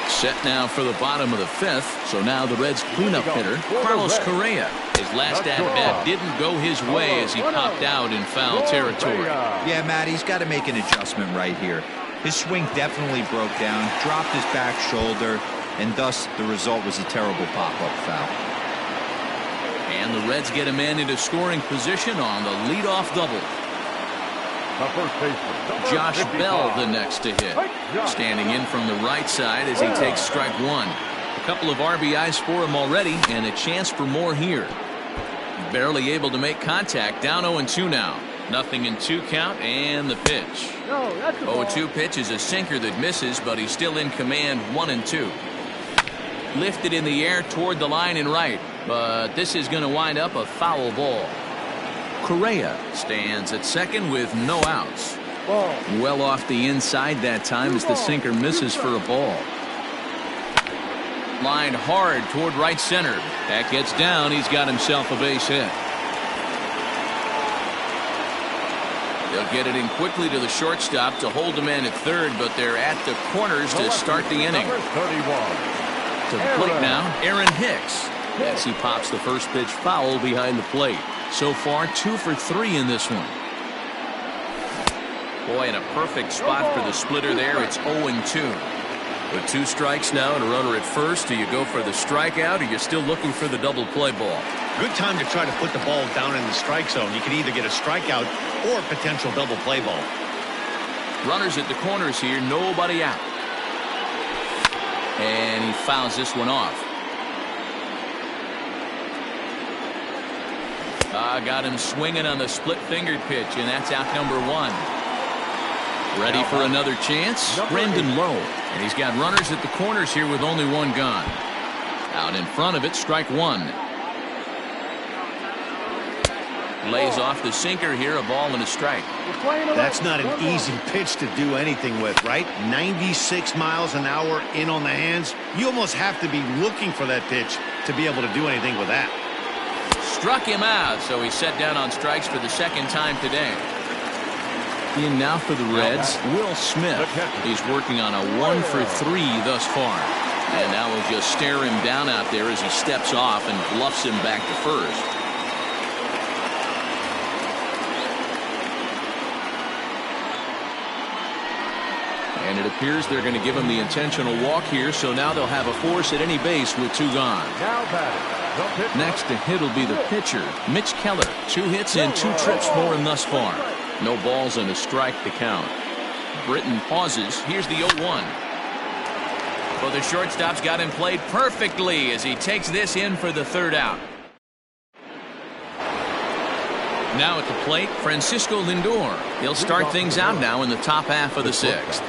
Set now for the bottom of the 5th. So now the Reds' cleanup hitter, Carlos Correa. His last at-bat didn't go his way as he popped out in foul territory. Yeah, Matt, he's got to make an adjustment right here. His swing definitely broke down, dropped his back shoulder, and thus the result was a terrible pop-up foul. And the Reds get a man into scoring position on the leadoff double. the first baseman, Josh Bell the next to hit. Standing in from the right side as he takes strike one. A couple of RBIs for him already and a chance for more here. Barely able to make contact. Down 0-2 now. Nothing in 2 count and the pitch. 0-2 pitch is a sinker that misses, but he's still in command. 1-2. Lifted in the air toward the line and right, but this is going to wind up a foul ball. Correa stands at second with no outs. Well off the inside that time as the sinker misses for a ball. Lined hard toward right center. That gets down. He's got himself a base hit. They'll get it in quickly to the shortstop to hold the man at third, but they're at the corners to start the inning. To the plate now, Aaron Hicks, as he pops the first pitch foul behind the plate. So far, 2 for 3 in this one. Boy, in a perfect spot for the splitter there. It's 0-2. With 2 strikes now and a runner at first, do you go for the strikeout or you're still looking for the double play ball? Good time to try to put the ball down in the strike zone. You can either get a strikeout or potential double play ball. Runners at the corners here, nobody out. And he fouls this one off. Got him swinging on the split-fingered pitch, and that's out number 1. Ready for another chance? Brendan Lowe. And he's got runners at the corners here with only 1 gone. Out in front of it, strike 1. Lays off the sinker here, a ball and a strike. That's not an easy pitch to do anything with, right? 96 miles an hour in on the hands. You almost have to be looking for that pitch to be able to do anything with that. Struck him out, so he's set down on strikes for the second time today. In now for the Reds, Will Smith. He's working on a 1-for-3 thus far. And now we'll just stare him down out there as he steps off and bluffs him back to first. And it appears they're going to give him the intentional walk here, so now they'll have a force at any base with 2 gone. Next to hit will be the pitcher, Mitch Keller. 2 hits and 2 trips for him thus far. No balls and a strike to count. Britton pauses. Here's the 0-1. Well, the shortstop's got him played perfectly as he takes this in for the 3rd out. Now at the plate, Francisco Lindor. He'll start things out now in the top half of the 6th.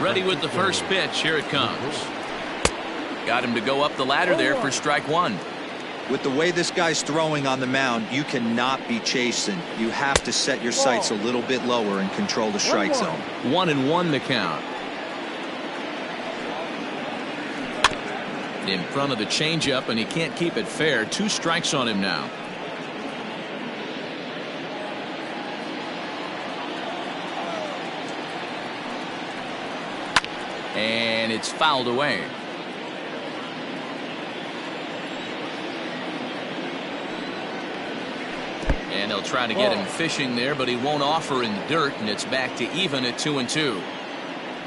Ready with the first pitch. Here it comes. Got him to go up the ladder there for strike 1. With the way this guy's throwing on the mound, you cannot be chasing. You have to set your sights a little bit lower and control the strike zone. 1-1 the count. In front of the changeup, and he can't keep it fair. 2 strikes on him now. And it's fouled away. And they'll try to get him fishing there, but he won't offer in the dirt, and it's back to even at 2-2.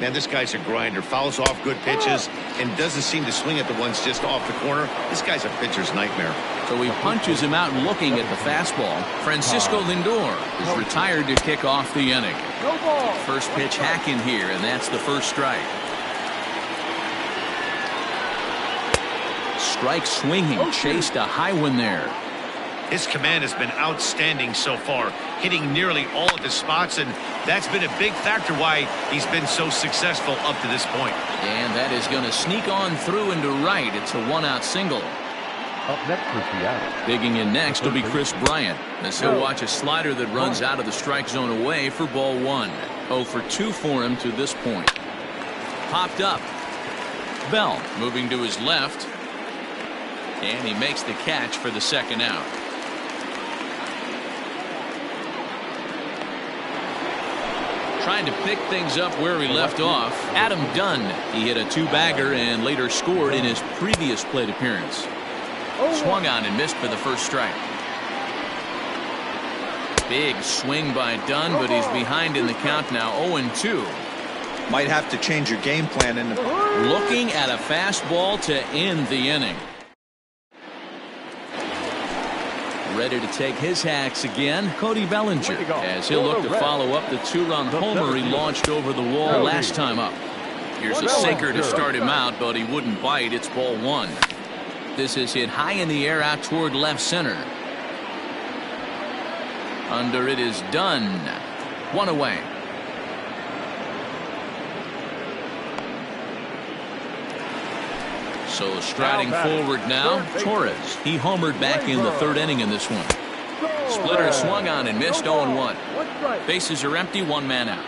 Man, this guy's a grinder. Fouls off good pitches and doesn't seem to swing at the ones just off the corner. This guy's a pitcher's nightmare. So he punches him out looking at the fastball. Francisco Lindor is retired to kick off the inning. First pitch hacking here, and that's the first strike. Strike swinging, chased a high one there. His command has been outstanding so far, hitting nearly all of his spots, and that's been a big factor why he's been so successful up to this point. And that is going to sneak on through into right. It's a 1-out single. Up next for Seattle. Digging in next will be Chris Bryant, as he'll watch a slider that runs out of the strike zone away for ball 1. 0 for 2 for him to this point. Popped up. Bell moving to his left. And he makes the catch for the 2nd out. Trying to pick things up where he left off. Adam Dunn. He hit a 2-bagger and later scored in his previous plate appearance. Swung on and missed for the first strike. Big swing by Dunn, but he's behind in the count now. 0-2. Might have to change your game plan. Looking at a fastball to end the inning. Ready to take his hacks again, Cody Bellinger, as he'll look to follow up the 2-run homer he launched over the wall last time up. Here's a sinker to start him out, but he wouldn't bite. It's ball 1. This is hit high in the air out toward left center. Under it is Dunn. 1 away. So striding forward now, Torres. He homered back in the 3rd inning in this one. Splitter swung on and missed. 0-1. Bases are empty, 1 man out.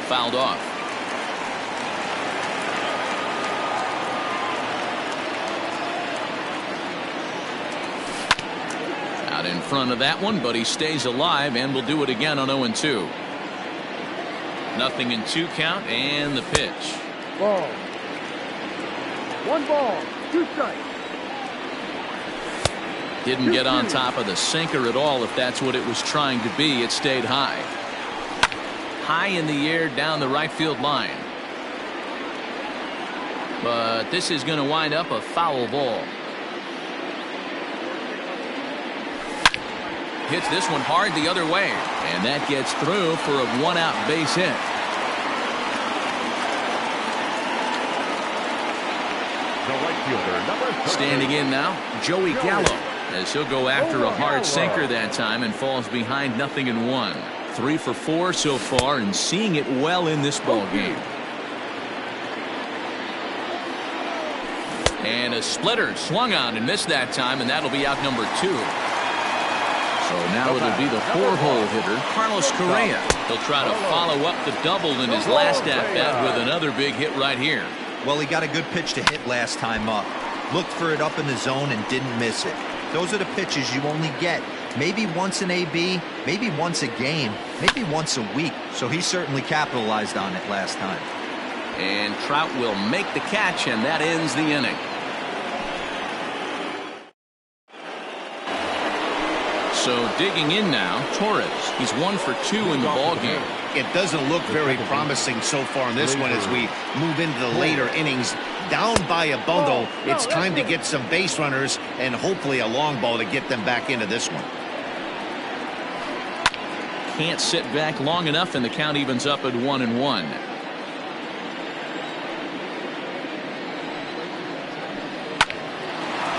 Fouled off. Out in front of that one, but he stays alive and will do it again on 0-2. 0-2 count, and the pitch. Ball. 1 ball, 2 strikes. Didn't get on top of the sinker at all, if that's what it was trying to be. It stayed high. High in the air down the right field line. But this is going to wind up a foul ball. Hits this one hard the other way, and that gets through for a 1-out base hit. Standing in now, Joey Gallo, as he'll go after a hard sinker that time and falls behind 0-1. 3 for 4 so far and seeing it well in this ball game. And a splitter swung on and missed that time, and that'll be out number 2. So now it'll be the 4-hole hitter, Carlos Correa. He'll try to follow up the double in his last at-bat with another big hit right here. Well, he got a good pitch to hit last time up. Looked for it up in the zone and didn't miss it. Those are the pitches you only get maybe once in AB, maybe once a game, maybe once a week. So he certainly capitalized on it last time. And Trout will make the catch, and that ends the inning. So digging in now, Torres. He's 1 for 2 in the ballgame. It doesn't look very promising so far in this one as we move into the later innings. Down by a bundle, it's time to get some base runners and hopefully a long ball to get them back into this one. Can't sit back long enough, and the count evens up at 1-1.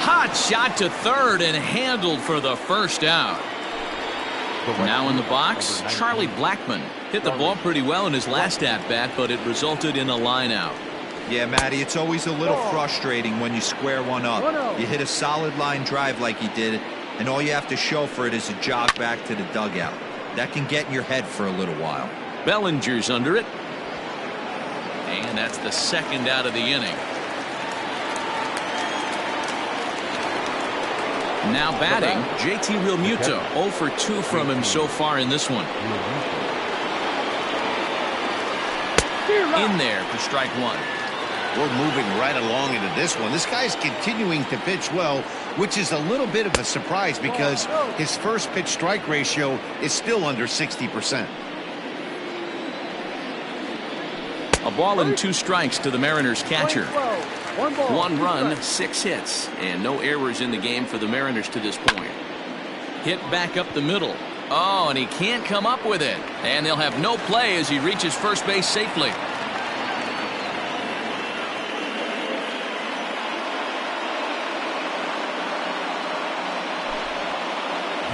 Hot shot to third and handled for the first out. Now in the box, Charlie Blackmon hit the ball pretty well in his last at-bat, but it resulted in a line out. Yeah, Matty, it's always a little frustrating when you square one up. You hit a solid line drive like he did, and all you have to show for it is a jog back to the dugout. That can get in your head for a little while. Bellinger's under it. And that's the second out of the inning. Now batting, JT Realmuto. 0 for 2 from him so far in this one. In there for strike 1. We're moving right along into this one. This guy's continuing to pitch well, which is a little bit of a surprise because his first pitch strike ratio is still under 60%. A ball and 2 strikes to the Mariners catcher. 1 run, 6 hits, and no errors in the game for the Mariners to this point. Hit back up the middle. Oh, and he can't come up with it. And they'll have no play as he reaches first base safely.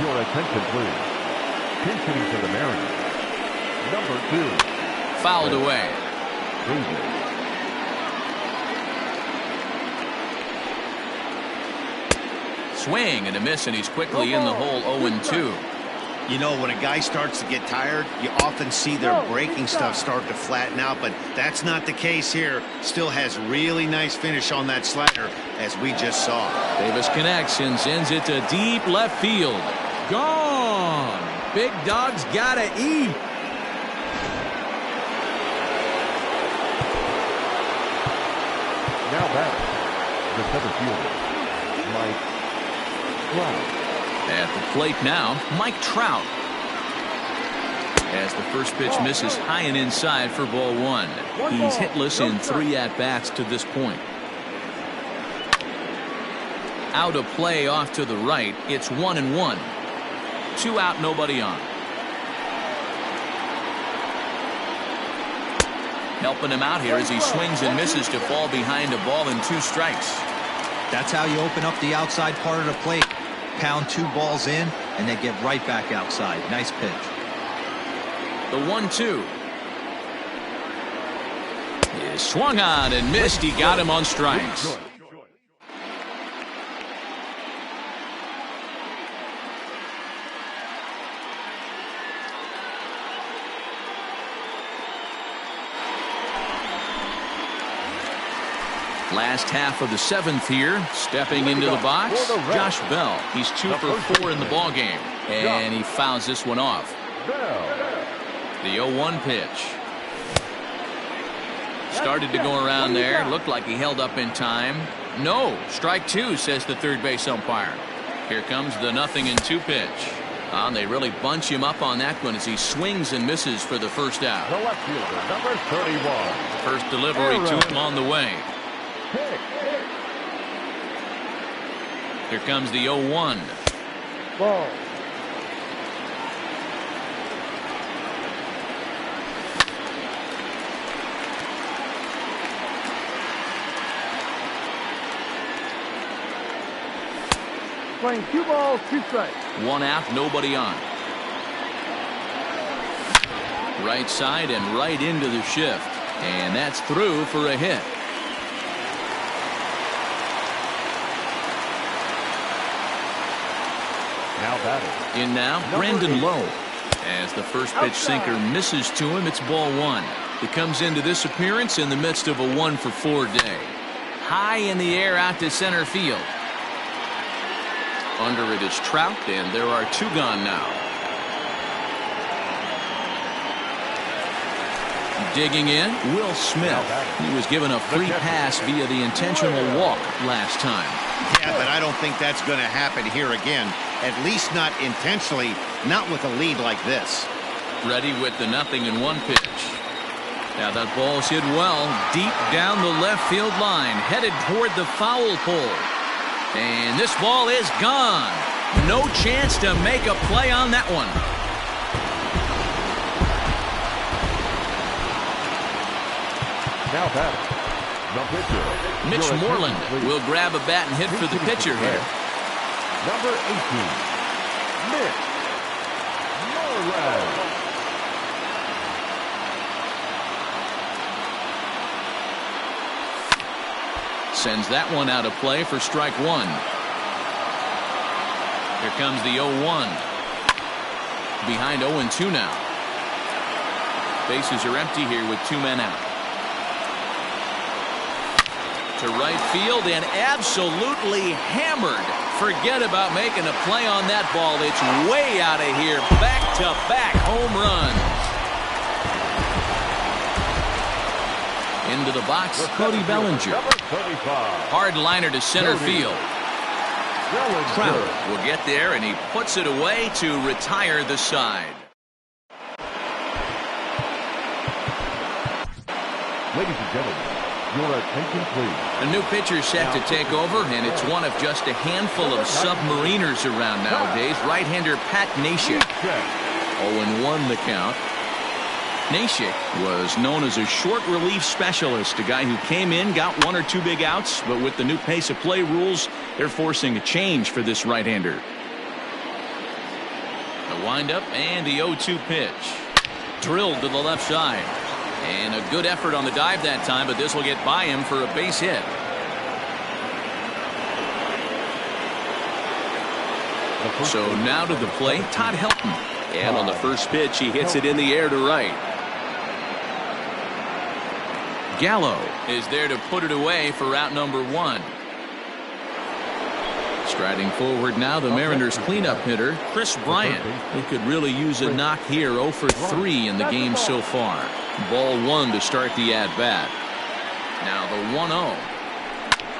Your attention, please. Pinch hitting for the Mariners. Number 2. Fouled away. Swing and a miss, and he's quickly in the hole. 0-2. You know, when a guy starts to get tired, you often see their breaking stuff start to flatten out, but that's not the case here. Still has really nice finish on that slider, as we just saw. Davis connects and sends it to deep left field. Gone. Big Dog's gotta eat. Now back, the center fielder, Mike Trout. At the plate now, Mike Trout. As the first pitch misses high and inside for ball 1. He's hitless in 3 at-bats to this point. Out of play off to the right. It's 1-1. 2 out, nobody on. Helping him out here as he swings and misses to fall behind a ball and 2 strikes. That's how you open up the outside part of the plate. Pound 2 balls in, and they get right back outside. Nice pitch. The 1-2 is swung on and missed. He got him on strikes. Last half of the 7th here. Stepping into the box, Josh Bell. He's 2 for 4 in the ballgame, and he fouls this one off. The 0-1 pitch. Started to go around there. Looked like he held up in time. No. Strike 2, says the third base umpire. Here comes the 0-2 pitch. They really bunch him up on that one as he swings and misses for the first out. The left fielder, number 31. First delivery to him on the way. Here comes the 0-1. Ball. Playing 2 balls, 2 strikes. 1 out, nobody on. Right side and right into the shift. And that's through for a hit. Now batting. In now, Brandon Lowe. As the first pitch sinker misses to him, it's ball one. He comes into this appearance in the midst of a 1-for-4 day. High in the air out to center field. Under it is Trout, and there are two gone now. Digging in, Will Smith. He was given a free pass via the intentional walk last time. Yeah, but I don't think that's going to happen here again. At least not intentionally, not with a lead like this. Ready with the 0-1 pitch. Now that ball's hit well, deep down the left field line, headed toward the foul pole. And this ball is gone. No chance to make a play on that one. Now batting, the pitcher. Mitch Moreland will grab a bat and hit for the pitcher here. Number 18, Mitch Moreland. Sends that one out of play for strike one. Here comes the 0-1. Behind 0-2 now. Bases are empty here with two men out. To right field and absolutely hammered. Forget about making a play on that ball. It's way out of here. Back-to-back home runs. Into the box, Cody Bellinger. Hard liner to center field. Trout will get there, and he puts it away to retire the side. Ladies and gentlemen, your attention please. A new pitcher set to take over, and it's one of just a handful of submariners around nowadays. Right-hander Pat Neshek. 0-1 the count. Neshek was known as a short relief specialist, a guy who came in, got one or two big outs, but with the new pace of play rules, they're forcing a change for this right-hander. The windup and the 0-2 pitch. Drilled to the left side. And a good effort on the dive that time, but this will get by him for a base hit. So now to the plate, Todd Helton. And on the first pitch, he hits it in the air to right. Gallo is there to put it away for out number one. Striding forward now, the Mariners cleanup hitter, Chris Bryant. He could really use a knock here. 0 for 3 in the game so far. Ball one to start the at-bat. Now the 1-0.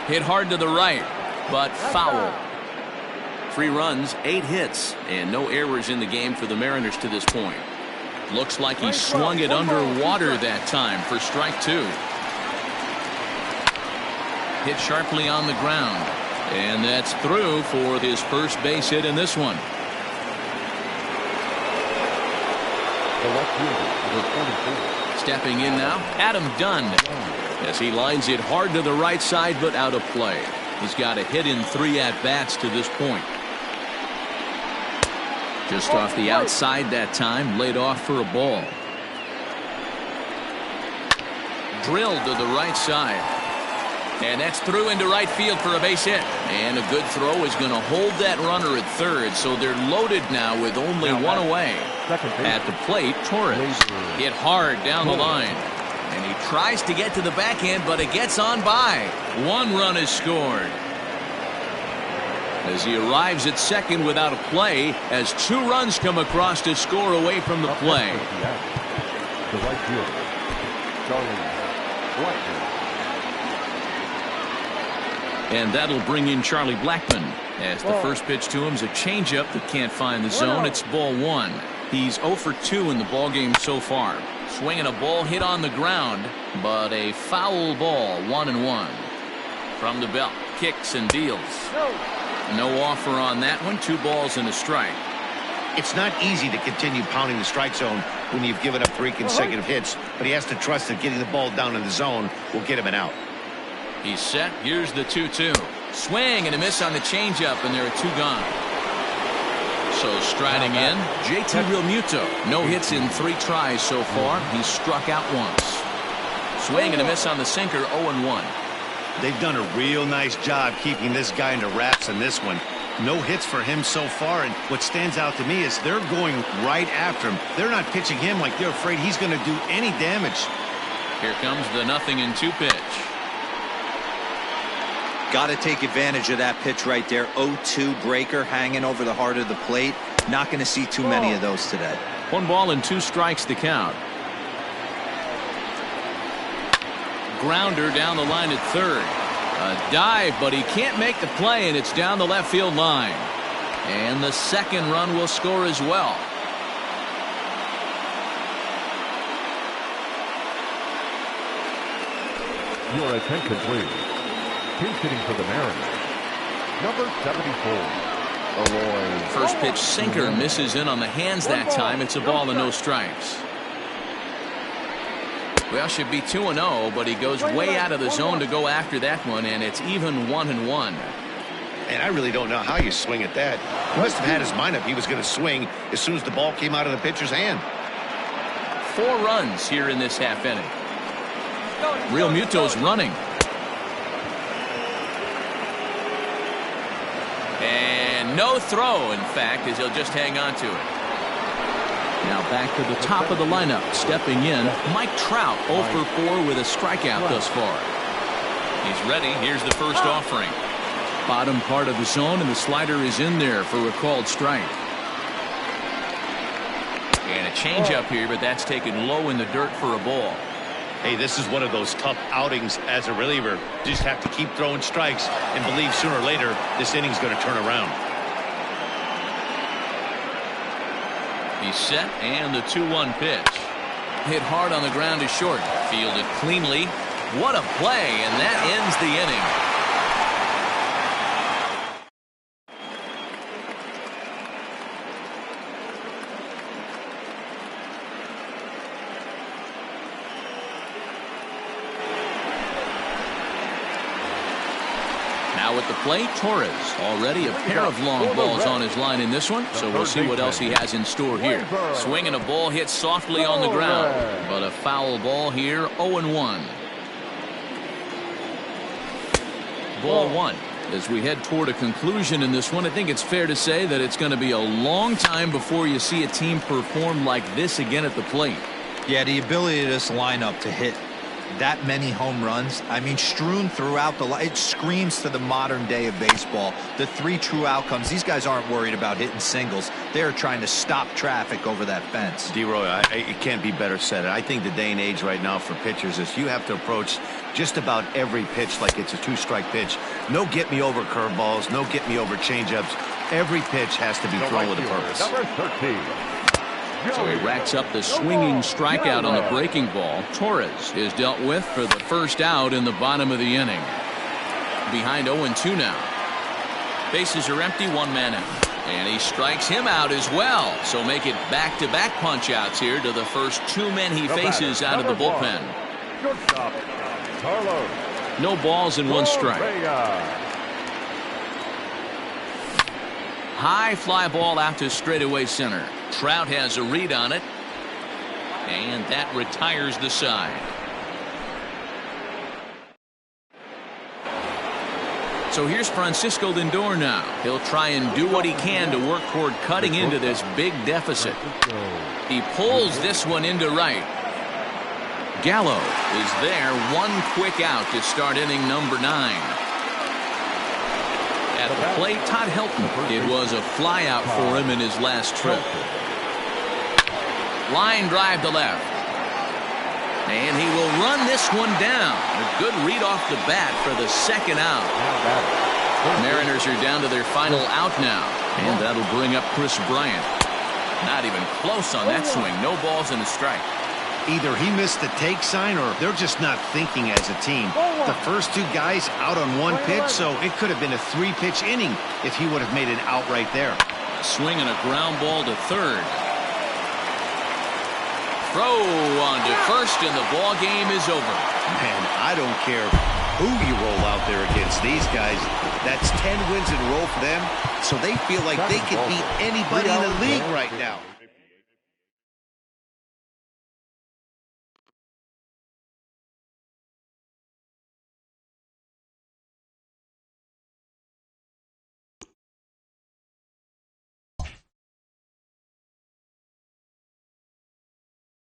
Hit hard to the right, but foul. 3 runs, 8 hits, and no errors in the game for the Mariners to this point. Looks like he swung it underwater that time for strike 2. Hit sharply on the ground. And that's through for his first base hit in this one. Stepping in now, Adam Dunn, as he lines it hard to the right side, but out of play. He's got a hit in 3 at-bats to this point. Just off the outside that time, laid off for a ball. Drilled to the right side. And that's through into right field for a base hit. And a good throw is going to hold that runner at third, so they're loaded now with only one away. At the plate, Torres hit hard down the line. And he tries to get to the backhand, but it gets on by. 1 run is scored. As he arrives at second without a play, as 2 runs come across to score away from the play. The right fielder, Charlie Blackman. And that'll bring in Charlie Blackman, as the first pitch to him is a changeup that can't find the zone. It's ball 1. He's 0 for 2 in the ballgame so far. Swinging a ball hit on the ground, but a foul ball. 1-1. From the belt, kicks and deals. No offer on that one. 2 balls and a strike. It's not easy to continue pounding the strike zone when you've given up 3 consecutive hits, but he has to trust that getting the ball down in the zone will get him an out. He's set. Here's the 2-2. Swing and a miss on the changeup, and there are 2 gone. So striding in, JT Realmuto. No hits in 3 tries so far. He's struck out once. Swing and a miss on the sinker. 0-1. They've done a real nice job keeping this guy into wraps in this one. No hits for him so far, and what stands out to me is they're going right after him. They're not pitching him like they're afraid he's going to do any damage. Here comes the 0-2 pitch. Got to take advantage of that pitch right there. 0-2 breaker hanging over the heart of the plate. Not going to see too many of those today. 1 ball and 2 strikes the count. Grounder down the line at third. A dive, but he can't make the play, and it's down the left field line. And the second run will score as well. Your attention, please. Pinch hitting for the Mariners, number 74, Aloy. First pitch sinker misses in on the hands that time. It's a ball and no strikes. Well, should be 2-0, but he goes way out of the zone to go after that one, and it's even 1-1. And I really don't know how you swing at that. He must have had his mind up he was going to swing as soon as the ball came out of the pitcher's hand. 4 runs here in this half inning. Real Muto's running. And no throw, in fact, as he'll just hang on to it. Now back to the top of the lineup. Stepping in, Mike Trout, 0 for 4 with a strikeout thus far. He's ready. Here's the first offering. Bottom part of the zone, and the slider is in there for a called strike. And a changeup here, but that's taken low in the dirt for a ball. Hey, this is one of those tough outings as a reliever. You just have to keep throwing strikes and believe sooner or later this inning's going to turn around. He's set, and the 2-1 pitch. Hit hard on the ground to short. Fielded cleanly. What a play, and that ends the inning. Now at the plate, Torres. Already a pair of long balls on his line in this one, so we'll see what else he has in store here. Swinging a ball hit softly on the ground, but a foul ball here, 0-1. Ball 1. As we head toward a conclusion in this one, I think it's fair to say that it's going to be a long time before you see a team perform like this again at the plate. Yeah, the ability of this lineup to hit that many home runs, I mean, strewn throughout the line, it screams to the modern day of baseball. The 3 true outcomes. These guys aren't worried about hitting singles. They're trying to stop traffic over that fence. D-Roy, it can't be better said. I think the day and age right now for pitchers is you have to approach just about every pitch like it's a 2-strike pitch. No get-me-over curveballs, no get-me-over changeups. Every pitch has to be thrown with a purpose. Number 13. So he racks up the swinging strikeout on the breaking ball. Torres is dealt with for the first out in the bottom of the inning. Behind 0-2 now. Bases are empty, 1 man out. And he strikes him out as well. So make it back-to-back punch-outs here to the first 2 men he faces out of the bullpen. Shortstop, Carlos. No balls and 1 strike. High fly ball out to straightaway center. Trout has a read on it, and that retires the side. So here's Francisco Lindor now. He'll try and do what he can to work toward cutting into this big deficit. He pulls this one into right. Gallo is there, 1 quick out to start inning number 9. At the plate, Todd Helton. It was a flyout for him in his last trip. Line drive to left. And he will run this one down. A good read off the bat for the second out. Mariners are down to their final out now. And that'll bring up Chris Bryant. Not even close on that swing. No balls and a strike. Either he missed the take sign or they're just not thinking as a team. The first 2 guys out on 1 pitch, so it could have been a 3-pitch inning if he would have made it out right there. Swing and a ground ball to third. Throw on to first, and the ball game is over. Man, I don't care who you roll out there against these guys. That's 10 wins in a row for them, so they feel like they could beat anybody in the league right now.